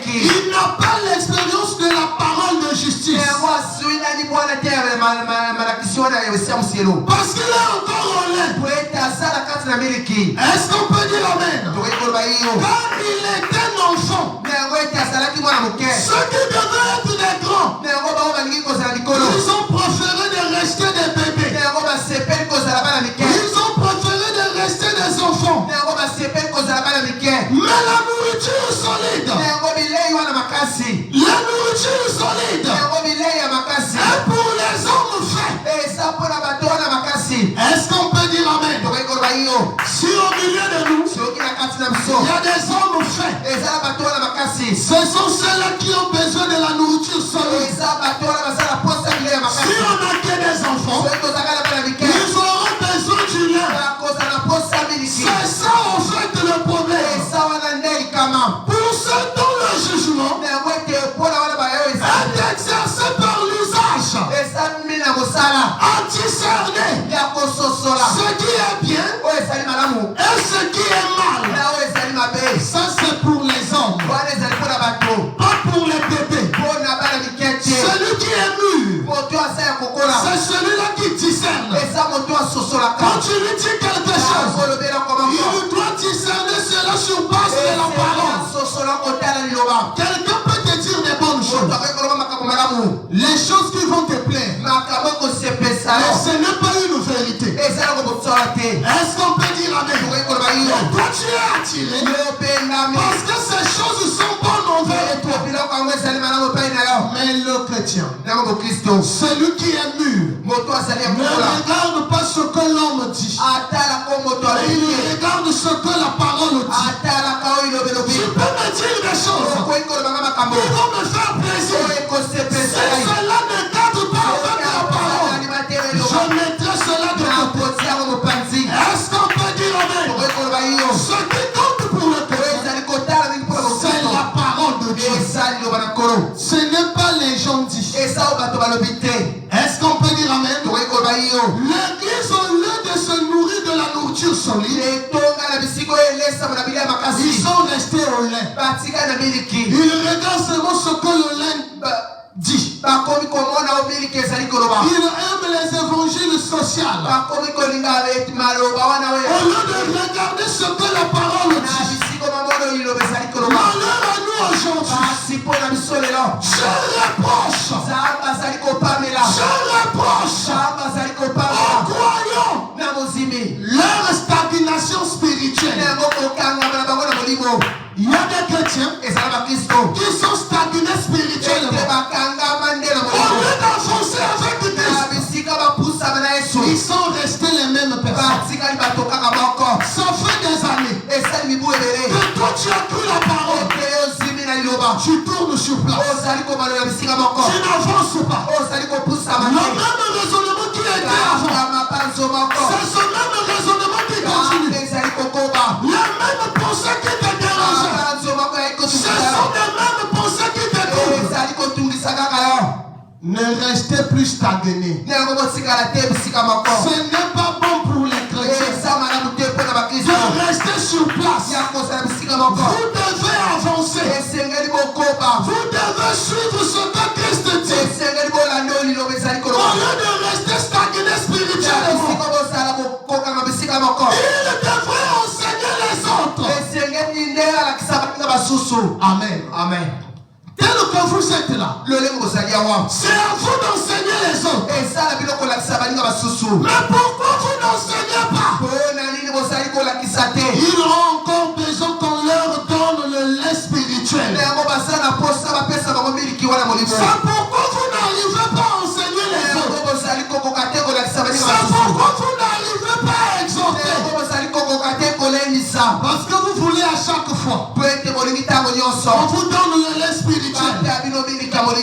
il n'a pas l'expérience de la parole de justice. Parce qu'il est encore au lait. Est-ce qu'on peut dire amen? Quand il était un enfant, ceux qui devaient être des grands, ils ont préféré de rester des bébés. Ils ont préféré de rester des enfants. Mais la nourriture solide, est pour les hommes faits. Est-ce qu'on peut dire amen? Si au milieu de nous, il y a des hommes faits, ce sont ceux-là qui ont besoin de la nourriture solide. Si on a que des enfants, ils auront besoin du lait. C'est ça en fait le problème. Pour ceux dont le jugement est exercé par l'usage, à discerner ce qui est bien et ce qui est mal. Ça c'est pour les hommes, pas pour les bébés. Celui qui est mûr, c'est celui-là qui discerne. Quand tu lui dis quelque chose, il doit discerner cela sur base de la parole. Quelqu'un peut te dire des bonnes choses, les choses qui vont te plaire, mais ce n'est pas une vérité. Est-ce qu'on peut dire amen? Toi tu es attiré parce que ces choses sont bonnes envers toi. Mais le chrétien, celui qui est mûr, ne regarde pas ce que l'homme dit, il regarde ce que la parole dit. Tu peux me dire des choses qui vont me faire plaisir. Si cela ne cadre pas avec la parole, je mettrai cela de côté. Est-ce qu'on peut dire amen? Ce qui compte pour le chrétien, c'est la parole de Dieu. Ce n'est pas les gens dits. Est-ce qu'on peut dire amen? L'église, au lieu de se nourrir de la nourriture solide, ils sont restés au lait. Ils regardent seulement ce que le lait dit. Ils aiment les évangiles sociaux. Au lieu de regarder ce que la parole dit. Malheur à nous aujourd'hui. Je reproche aux croyants leur stagnation spirituelle. Tu tournes sur place. Tu n'avances pas. Le même raisonnement qui a été avant. C'est ce même raisonnement qui continue. Les mêmes pensées qui te dérangent. Ce sont les mêmes pensées qui te trouvent. Ne restez plus stagné. Ce n'est pas bon pour les chrétiens de rester sur place. Vous devez avancer. Vous devez suivre ce que Christ dit. Au lieu de rester stagné spirituellement, il devrait enseigner les autres. Amen. Amen. Tel que vous êtes là, c'est à vous d'enseigner les autres. Mais pourquoi vous n'enseignez pas? Ils ont encore besoin qu'on leur donne le lait spirituel. C'est pourquoi vous n'arrivez pas à enseigner les autres. C'est pourquoi vous n'arrivez pas à exhorter. Parce que vous voulez à chaque fois, on vous donne le lait spirituel.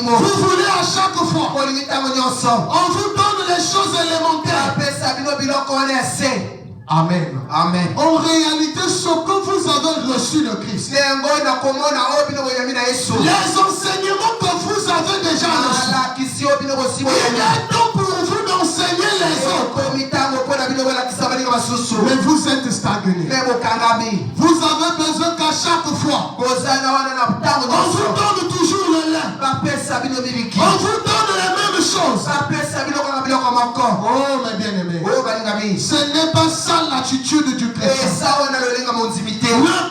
Vous voulez à chaque fois, on vous donne les choses élémentaires. Amen. Amen. En réalité, ce que vous avez reçu de Christ, les enseignements que vous avez déjà reçus, il est temps pour vous d'enseigner les autres. Mais vous êtes stagné. Vous avez besoin qu'à chaque fois, on vous donne toujours le lait. On vous donne les mêmes choses. Oh mes bien-aimés, ce n'est pas ça l'attitude du chrétien. Le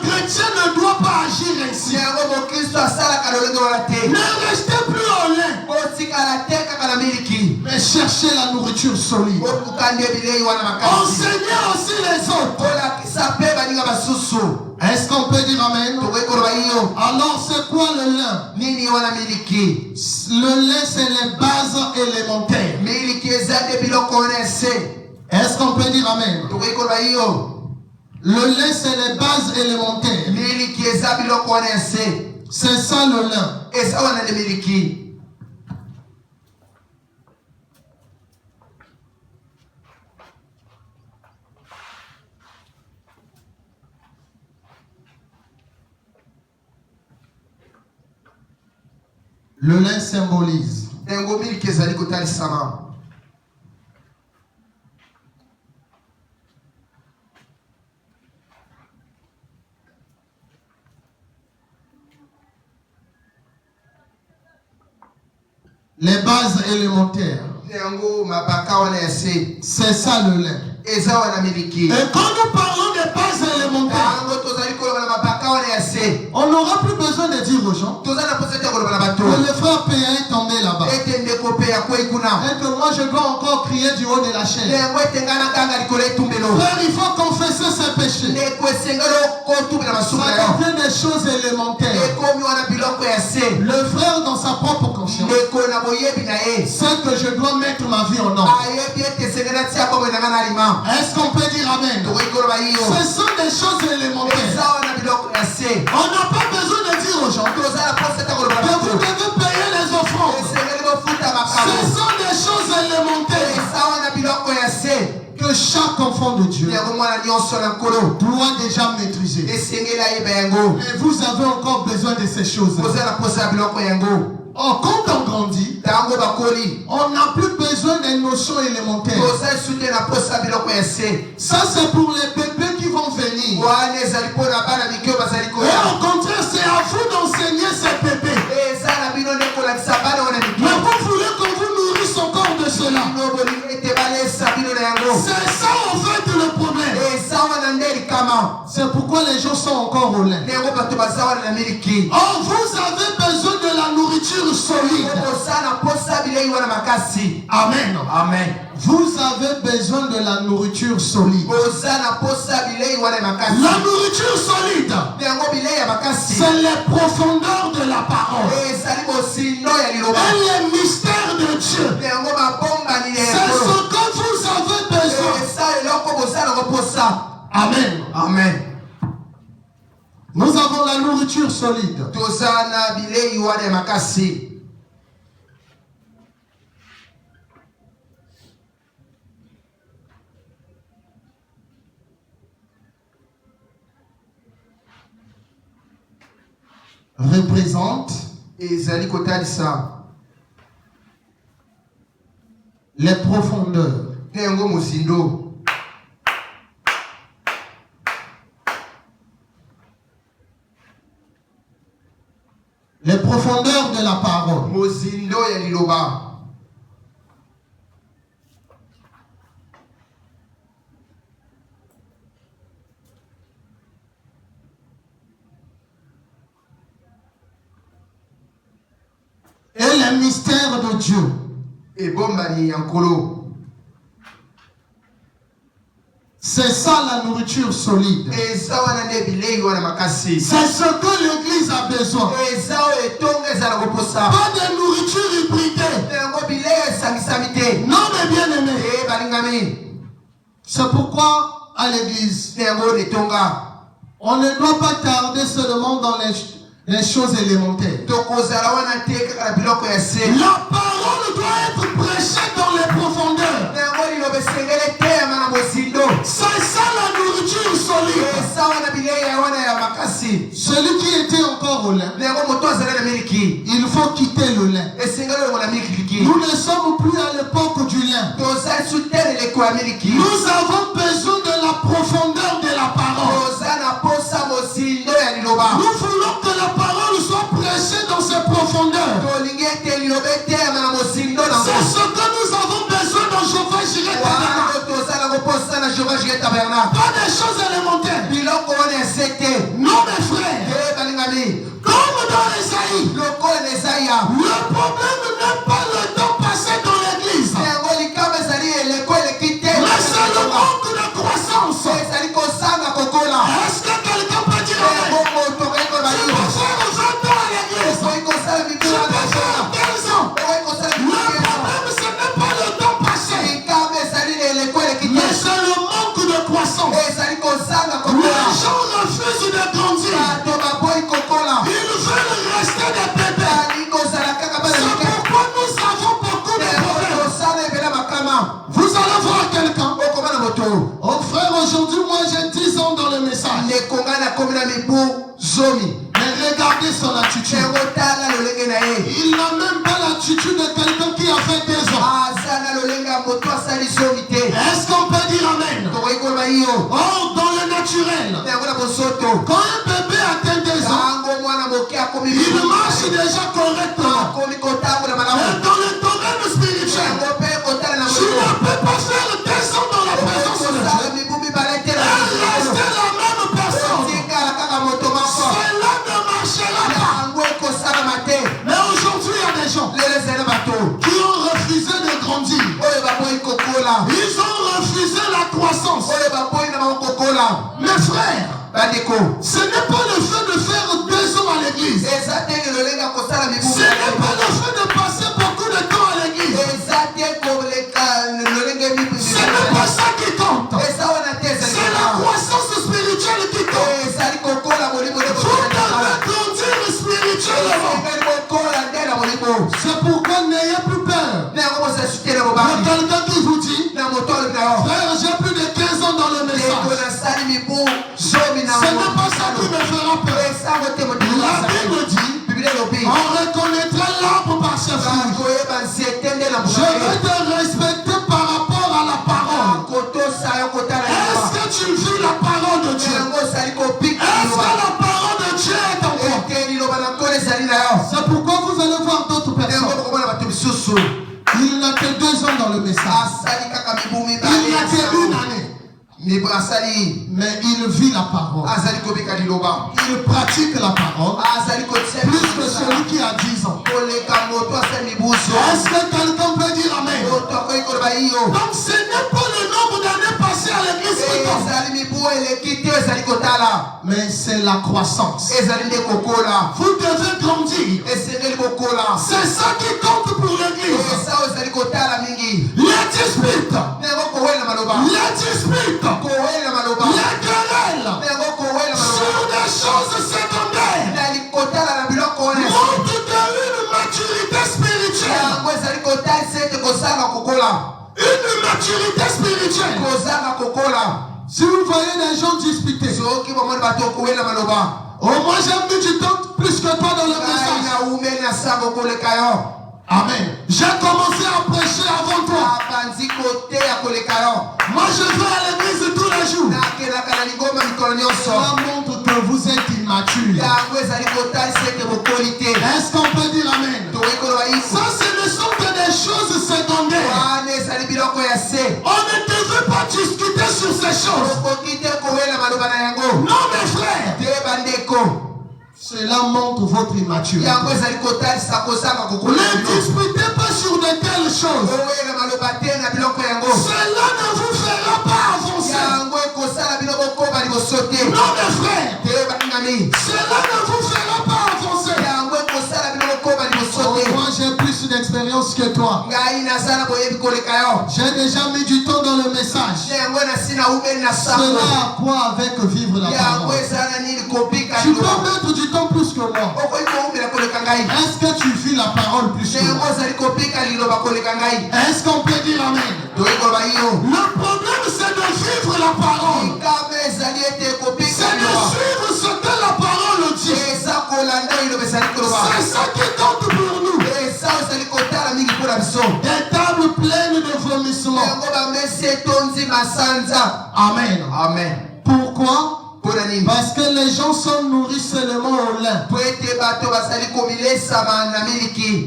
chrétien ne doit pas agir ainsi. Ne restez plus au lait, mais cherchez la nourriture solide. Enseignez aussi les autres. Est-ce qu'on peut dire amen? Alors c'est quoi le lait? Le lait, c'est les bases élémentaires. Est-ce qu'on peut dire amen? Le lait, c'est les bases élémentaires. C'est ça le lait. Le lait symbolise les bases élémentaires. C'est ça le lait. Et quand nous parlons des bases élémentaires, on n'aura plus besoin de dire aux gens que le frère Péa est tombé là-bas et que moi je dois encore crier du haut de la chaîne. Frère, il faut confesser ses péchés. Ça devient des choses élémentaires. Le frère dans sa propre conscience sait que je dois mettre ma vie en ordre. Est-ce qu'on peut dire amen? Ce sont des choses élémentaires. On n'a pas besoin de dire aux gens que vous devez payer les offrandes. Ce sont des choses élémentaires que chaque enfant de Dieu doit déjà maîtriser. Et vous avez encore besoin de ces choses. Oh, quand on grandit, on n'a plus besoin des notions élémentaires. Ça, c'est pour les bébés qui vont venir. Et au contraire, c'est à vous d'enseigner ces bébés. Mais vous voulez qu'on vous nourrisse encore de cela. C'est ça en fait le problème. C'est pourquoi les gens sont encore au lait. Oh, vous avez besoin de la nourriture solide. Amen. Amen. Vous avez besoin de la nourriture solide. La nourriture solide, c'est les profondeurs de la parole et les mystères de Dieu. C'est ce que vous avez besoin. Amen. Amen. Nous avons la nourriture nourriture solide. Tozana bilei wana makasi. Représente ezali kotalisa les profondeurs. Nengo musindo. Les profondeurs de la parole. Musindo ya liloba. Et les mystères de Dieu. Et bombani yankolo. C'est ça la nourriture solide. Et ça wana ne bilei wana makasi. C'est ce que l'église a besoin. Et ça etonga ezala koposa. Pas de nourriture hybridée. Nengo bilei sangisamite. Non mais bien aimé. Eh balingami. C'est pourquoi à l'église, Nengo netonga. on ne doit pas tarder seulement dans les choses élémentaires. La parole doit être prêchée dans les profondeurs. C'est ça la nourriture solide. Celui qui était encore au lait, il faut quitter le lait. Nous ne sommes plus à l'époque du lait. Nous avons besoin de la profondeur de la parole. Nous voulons que la parole soit prêchée dans ses profondeurs. C'est ce que nous avons besoin dans Jéhovah Jireh Tabernacle. Pas des choses élémentaires. Non mes frères. Comme dans Esaïe. Le problème n'est pas le temps passé dans l'église. Mais c'est le manque de croissance. Est-ce que quelqu'un peut dire amen? Les gens refusent de grandir. Ils veulent rester des bébés. C'est pourquoi nous avons beaucoup de problèmes. Vous allez voir quelqu'un. Oh frère, aujourd'hui moi j'ai 10 ans dans le message. Mais regardez son attitude. Il n'a même pas l'attitude de quelqu'un qui a fait 2 ans. Est-ce qu'on peut dire amen? Oh, dans le naturel, quand un bébé atteint 2 ans, il marche déjà correctement. Et dans le domaine spirituel, tu ne peux pas faire 2 ans dans la présence de Dieu et rester la même personne. Cela ne marchera pas. Mais aujourd'hui, il y a des gens qui ont refusé de grandir. Ils ont refusé la croissance. Mes frères, ce n'est pas le fait de faire 2 ans à l'église. Ce n'est pas le fait de passer beaucoup de temps à l'église. Ce n'est pas ça qui compte. C'est la croissance spirituelle qui compte. Vous devez grandir spirituellement. C'est pourquoi n'ayez plus peur. Il y a quelqu'un qui vous dit, frère, j'ai plus de 15 ans dans le message. Ce n'est pas ça qui me fera peur. La Bible dit, on reconnaîtra l'arbre par ses fruits. Je vais te respecter par rapport à la parole. Est-ce que tu vis la parole de Dieu? Est-ce que la parole de Dieu est en toi? C'est pourquoi vous allez voir d'autres personnes. Il n'a que 2 ans dans le message. Il n'a que 1 année. Mais il vit la parole. Il pratique la parole plus que celui qui a 10 ans. Est-ce que quelqu'un peut dire amen? Donc ce n'est pas le nombre d'années passées à l'église qui compte, mais c'est la croissance. Vous devez grandir. C'est ça qui compte pour l'église. Les disputes, les querelles sur des choses secondaires, L'immaturité spirituelle. Si vous voyez des gens disputer, oh moi j'ai mis du temps plus que toi dans le message. Amen. J'ai commencé à prêcher avant toi. Moi je vais à l'église tous les jours. Cela montre que vous êtes immature. Est-ce qu'on peut dire amen? Ça ce ne sont que des choses secondaires. On ne devrait pas discuter sur ces choses. Non mes frères. Cela montre votre immaturité. Ne disputez pas sur de telles choses. Cela ne vous fera pas avancer. Non mes frères. Cela ne vous fera pas avancer. Moi j'ai plus d'expérience que toi. J'ai déjà mis du temps dans le message. Cela a quoi avec vivre la parole? Tu peux mettre du temps plus que moi. Est-ce que tu vis la parole plus que moi? Est-ce qu'on peut dire amen? Le problème c'est de vivre la parole. C'est de suivre ce que la parole dit. C'est ça qui compte pour nous. Des tables pleines de vomissements. Amen. Amen. Pourquoi? Parce que les gens sont nourris seulement au lin.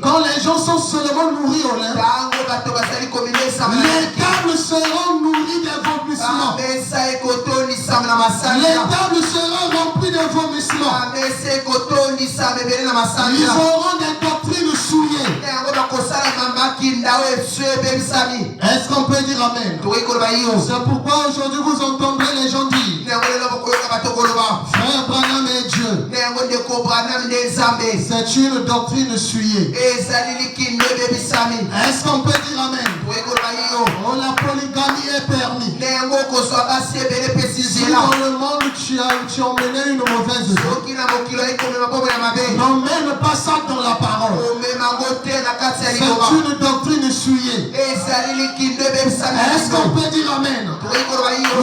Quand les gens sont seulement nourris au lin, les tables seront nourries de vomissements. Les tables seront remplies de vomissements. Ils auront des doctrines souillées. Est-ce qu'on peut dire amen? C'est pourquoi aujourd'hui vous entendrez les gens dire Frère Branham est Dieu. C'est une doctrine souillée. Est-ce qu'on peut dire amen? Oh, la polygamie est permise. Si dans le monde tu as emmené une mauvaise vie, n'emmène pas ça dans la parole. C'est une doctrine souillée. Est-ce qu'on peut dire amen? Il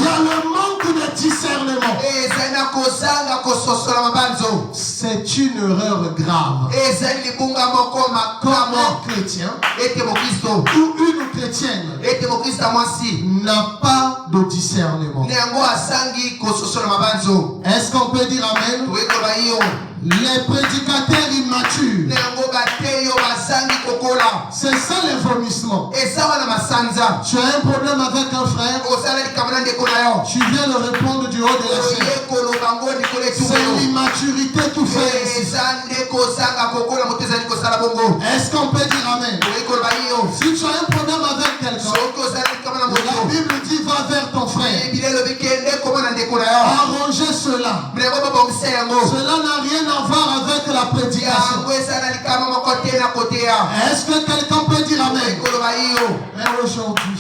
y a le manque de discernement. C'est une erreur grave. Comme un chrétien ou une chrétienne n'a pas de discernement. Est-ce qu'on peut dire amen? Les prédicateurs immatures, c'est ça les vomissements. Tu as un problème avec un frère, tu viens le répondre du haut de la chaise. C'est l'immaturité tout fait. Est-ce qu'on peut dire amen? Si tu as un problème avec quelqu'un, la Bible dit va vers ton frère. Arrangez cela. Cela n'a rien à voir avec la prédication. Est-ce que quelqu'un peut dire amen? Mais aujourd'hui,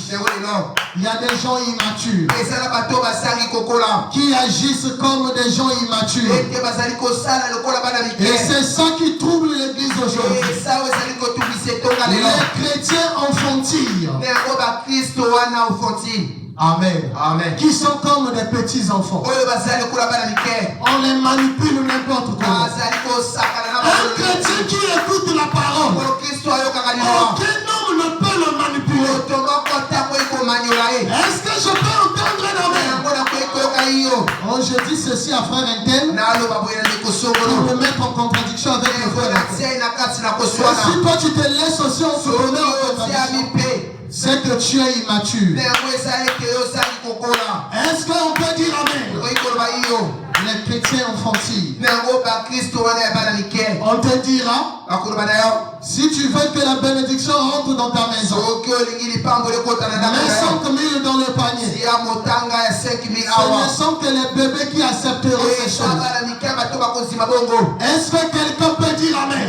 il y a des gens immatures qui agissent comme des gens immatures. Et c'est ça qui trouble l'église aujourd'hui. Les chrétiens enfantilles. Amen. Amen. Qui sont comme des petits enfants. On les manipule n'importe comment. Un chrétien qui écoute la parole, aucun homme ne peut le manipuler. Est-ce que je peux entendre un amen? Oh, je dis ceci à frère Intel pour me mettre en contradiction avec le frère. Et si toi tu te laisses aussi en souvenir en contradiction, c'est que tu es immature. Est-ce qu'on peut dire amen? Les chrétiens enfantilles. On te dira, si tu veux que la bénédiction rentre dans ta maison, mets 5 000 dans le panier. Ce ne sont que les bébés qui accepteront ces choses. Est-ce que quelqu'un peut dire amen?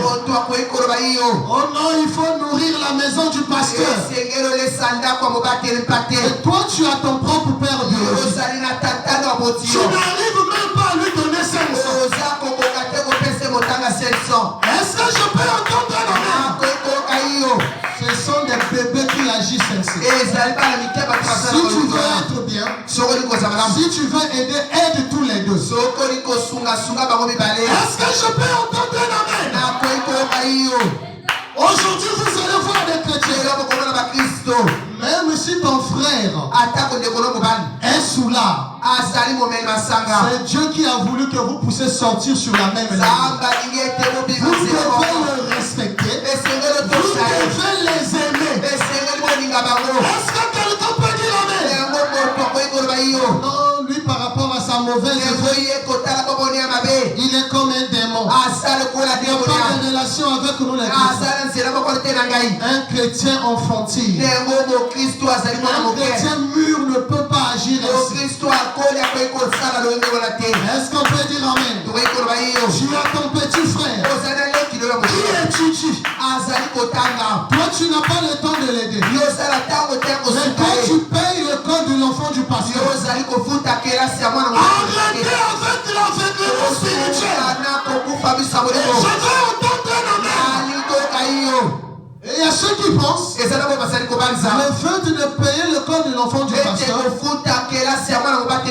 Oh non, il faut nourrir la maison du pasteur. Et toi tu as ton propre père biologique. Tu n'arrives même pas à lui donner 500. Est-ce que je peux entendre un amen? Ce sont des bébés qui agissent ainsi. Si tu veux aider, aide tous les deux. Est-ce que je peux entendre un amen? Aujourd'hui, vous allez voir des chrétiens. Même si ton frère est sous là, c'est Dieu qui a voulu que vous puissiez sortir sur la même ligne. Vous devez le respecter. Vous devez les aimer. Est-ce que quelqu'un peut dire amen? Non, lui par rapport à sa mauvaise vie, il est comme un démon. Il n'a pas de relation avec nous les chrétiens. Un chrétien enfantine. Un chrétien mûr ne peut pas agir ainsi. Est-ce qu'on peut dire amen? Tu as ton petit frère qui étudie. Toi tu n'as pas le temps de l'aider. Mais toi tu payes le code de l'enfant du pasteur. Arrêtez avec l'aveuglement spirituel. Je veux entendre un amen. Et il y a ceux qui pensent le fait de payer le code de l'enfant du pasteur,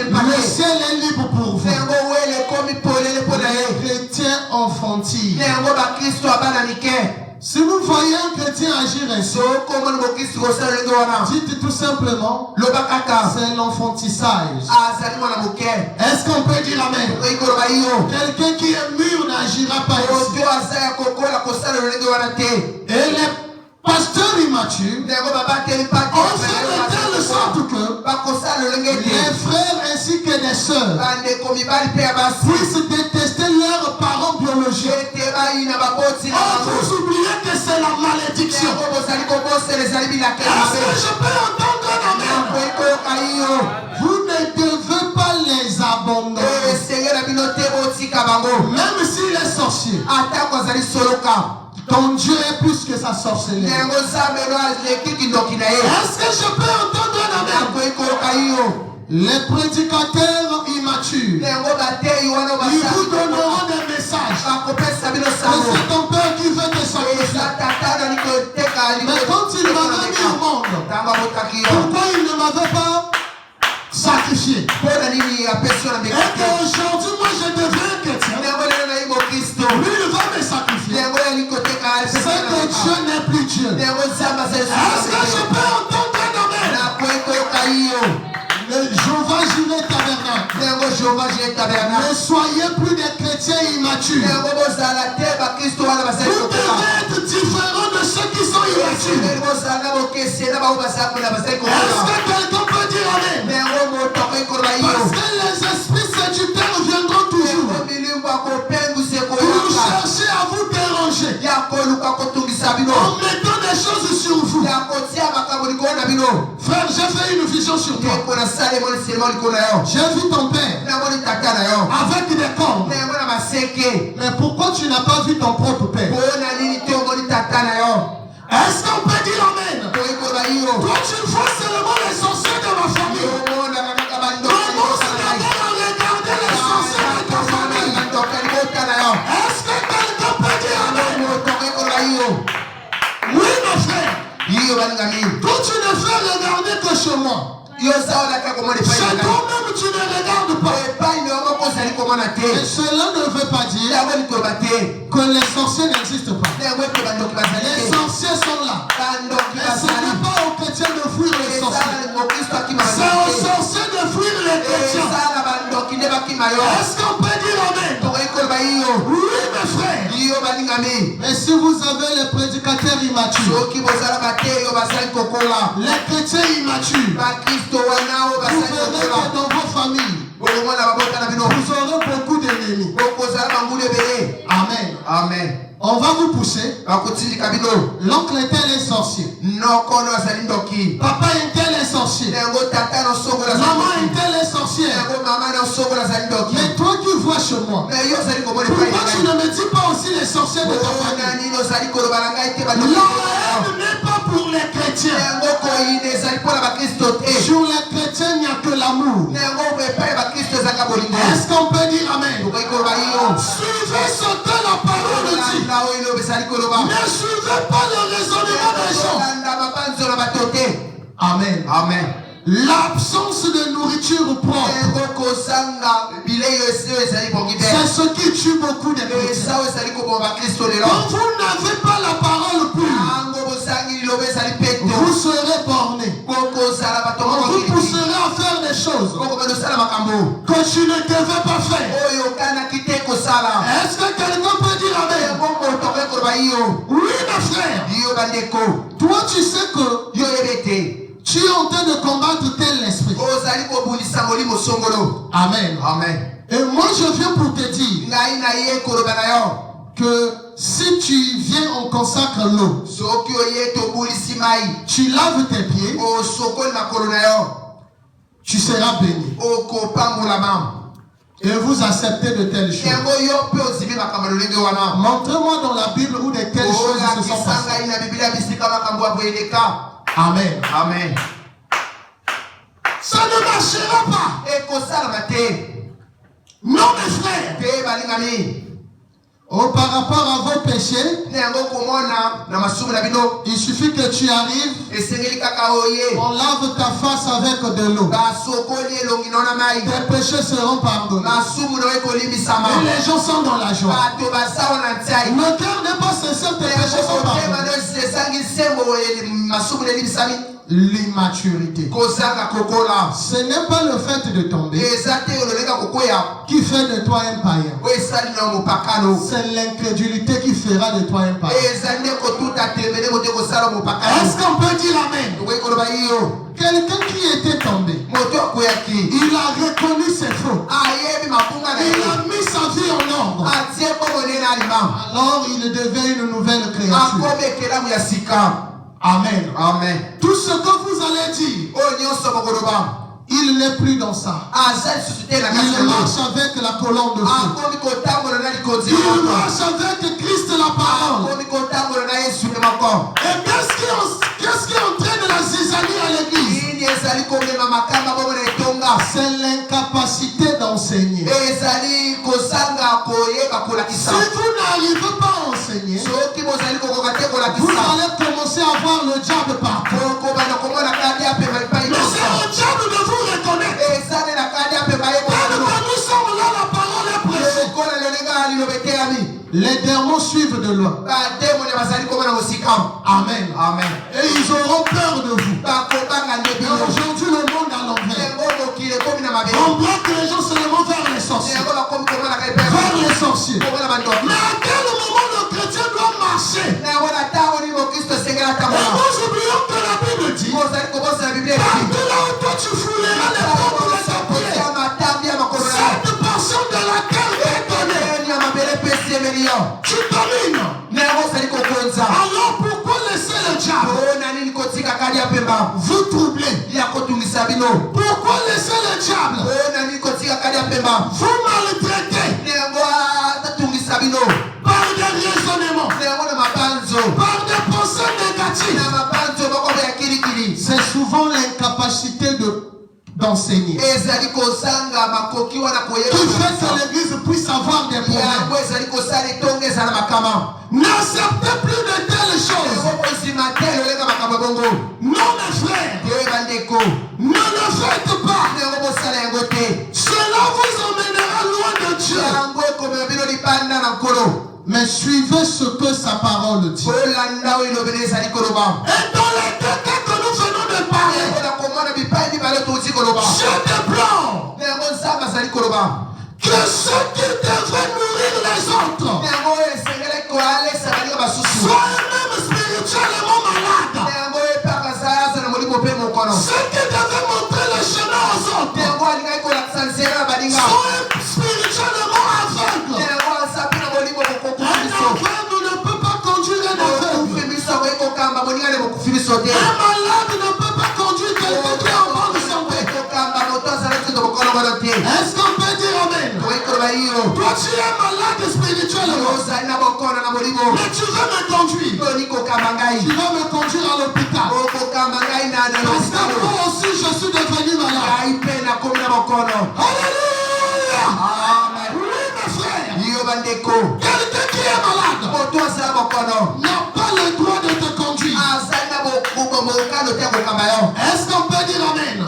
le ciel est libre pour vous. Les chrétiens enfantiles. Si vous voyez un chrétien agir ainsi, dites tout simplement, c'est l'enfantissage. Est-ce qu'on peut dire amen? Quelqu'un qui est mûr n'agira pas ici. Et les pasteurs immatures ont fait de telle sorte que les frères ainsi que les sœurs puissent détester leurs parents biologiques. Vous oubliez que c'est la malédiction. Est-ce que je peux entendre un amen? Vous ne devez pas les abandonner. Même s'il est sorcier, ton Dieu est plus que sa sorcellerie. Est-ce que je peux entendre un amen? Les prédicateurs immatures, ils vous donneront des messages. C'est ton père qui veut te sacrifier. Mais quand il m'avait mis au monde, pourquoi il ne m'avait pas sacrifié? Et qu'aujourd'hui moi je deviens chrétien, lui il va me sacrifier. C'est que Dieu n'est plus Dieu. Est-ce que je peux entendre un amen? Le Jéhovah Jireh tabernacle. Ne soyez plus des chrétiens immatures. Vous devez être différents de ceux qui sont immatures. Est-ce que quelqu'un peut dire amen? Parce que les esprits séducteurs viendront toujours pour chercher à vous déranger en mettant des choses sur vous. Frère, j'ai fait une vision sur toi. J'ai vu ton père avec des cornes. Mais pourquoi tu n'as pas vu ton propre père? Est-ce qu'on peut dire amen? Toi tu vois seulement les sorciers de ma famille. Commence d'abord à regarder les sorciers de ta famille. Est-ce que quelqu'un peut dire amen? Oui mon frère. Toi tu ne fais regarder que chez moi. Chez toi-même tu ne regardes pas. Et cela ne veut pas dire que les sorciers n'existent pas. Les sorciers sont là. Mais ce n'est pas aux chrétiens de fuir les sorciers. C'est aux sorciers de fuir les chrétiens. Est-ce qu'on peut dire amen? Oui mes frères. Mais si vous avez les prédicateurs immatures, les chrétiens immatures, vous verrez que dans vos familles, vous aurez beaucoup d'ennemis. Amen. Amen. On va vous pousser. L'oncle un tel est sorcier. Papa un tel est sorcier. Maman un tel est sorcière. Mais toi qui vois chez moi, pourquoi tu ne me dis pas aussi les sorciers de ta famille? La haine n'est pas pour les chrétiens. Sur les chrétiens, il n'y a que l'amour. Est-ce qu'on peut dire amen? Suivez ce que la parole dit. Ne suivez pas le raisonnement des gens. Amen. Amen. L'absence de nourriture propre, c'est ce qui tue beaucoup de chrétiens. Quand vous n'avez pas la parole pure, vous serez borné. On vous poussera à faire des choses que tu ne devais pas faire. Est-ce que quelqu'un peut dire amen? Oui, mes frères. Toi, tu sais que tu es en train de combattre tel esprit. Amen. Amen. Et moi, je viens pour te dire que si tu viens, on consacre l'eau. Tu laves tes pieds. Tu seras béni. Et vous acceptez de telles choses. Montrez-moi dans la Bible où de telles choses se sont passées. Amen. Amen. Ça ne marchera pas. Non, mes frères. Oh, par rapport à vos péchés, il suffit que tu arrives, on lave ta face avec de l'eau. Tes péchés seront pardonnés. Et les gens sont dans la joie. Ne cœur n'est pas sincère, tes péchés sont pardonnés. L'immaturité. Ce n'est pas le fait de tomber qui fait de toi un païen. C'est l'incrédulité qui fera de toi un païen. Est-ce qu'on peut dire amen? Quelqu'un qui était tombé, il a reconnu ses fautes. Il a mis sa vie en ordre. Alors il devient une nouvelle créature. Amen. Amen. Tout ce que vous allez dire, il n'est plus dans ça. Il marche avec la colonne de feu. Il marche avec Christ la parole. Et qu'est-ce qui entraîne la zizanie à l'église? C'est l'incapacité d'enseigner. Si vous n'arrivez pas à enseigner, vous allez commencer à voir le diable partout. Mais c'est le diable de vous reconnaître. Nous sommes là, la parole est prêchée. Les démons suivent de loin. Amen. Amen. Et ils auront peur de vous. Et aujourd'hui, le monde à l'envers. On bloque les gens seulement vers les sorciers. Vers les sorciers. Mais à quel moment le chrétien doit marcher? Et nous oublions que la Bible dit, partout là où toi tu fouleras les portes de ta pied, cette portion de la terre est donnée. Tu domines. Alors pourquoi laisser le diable vous troubler? Pourquoi laisser le diable vous maltraiter par des raisonnements, par des pensées négatives? C'est souvent l'incapacité d'enseigner qui fait que l'église puisse avoir des problèmes. N'acceptez plus de telles choses. Non, mes frères, ne le faites pas. Cela vous emmènera loin de Dieu. Mais suivez ce que sa parole dit. Et dans les deux cas que nous venons de parler, je déplore que ceux qui devraient nourrir les autres soient eux-mêmes spirituellement malades. Ceux qui devaient montrer le chemin aux autres soient spirituellement aveugles. Un aveugle ne peut pas conduire un aveugle. Un malade ne peut pas conduire quelqu'un qui est en bonne santé. Est-ce qu'on peut dire amen? Toi tu es malade spirituellement, mais tu veux me conduire. Tu vas me conduire à l'hôpital. Parce que moi aussi je suis devenu malade. Alléluia. Oui mes frères. Quelqu'un qui est malade n'a pas le droit de te conduire. Est-ce qu'on peut dire amen?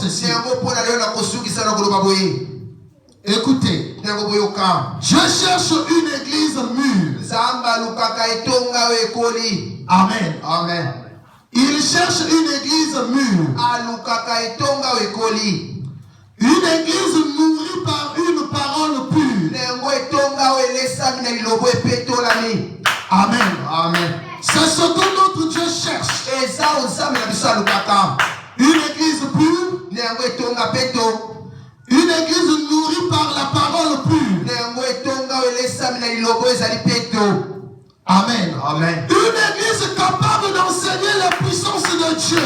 ceci. Écoutez, je cherche une église mûre. Amen. Amen. Il cherche une église mûre. Une église nourrie par une parole pure. Amen. Amen. C'est ce que notre Dieu cherche. Une église pure. Une église nourrie par la parole pure. Amen. Amen. Une église capable d'enseigner la puissance de Dieu.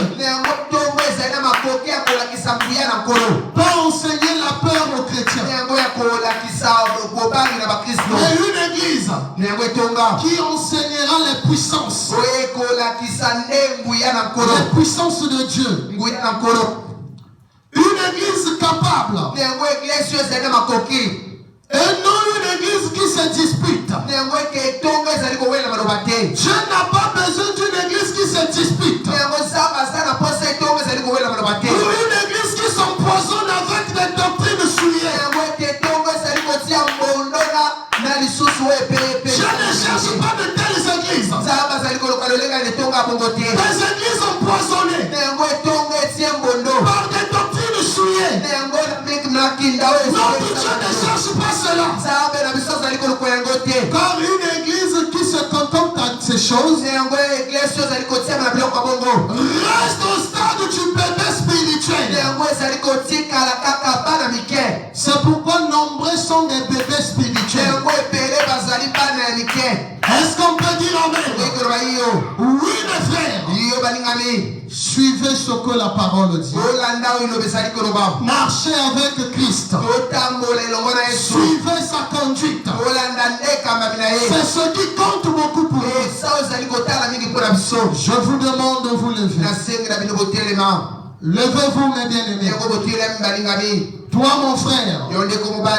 Pas enseigner la peur aux chrétiens. Mais une église qui enseignera les puissances. Les puissances de Dieu. Une église capable. Et non une église qui se dispute. Dieu n'a pas besoin d'une église qui se dispute. Ou une église qui s'empoisonne avec des doctrines souillées. Je ne cherche pas de telles églises. Des églises empoisonnées par des doctrines souillées. Notre Dieu ne cherche pas cela. Car une église qui se contente à ces choses reste au stade du bébé spirituel. C'est pourquoi nombreux sont des bébés spirituels. Est-ce qu'on peut dire amen? Oui, mes frères. Suivez ce que la parole dit. Marchez avec Christ. Suivez sa conduite. C'est ce qui compte beaucoup pour nous. Je vous demande de vous lever. Levez-vous, mes bien-aimés. Toi, mon frère.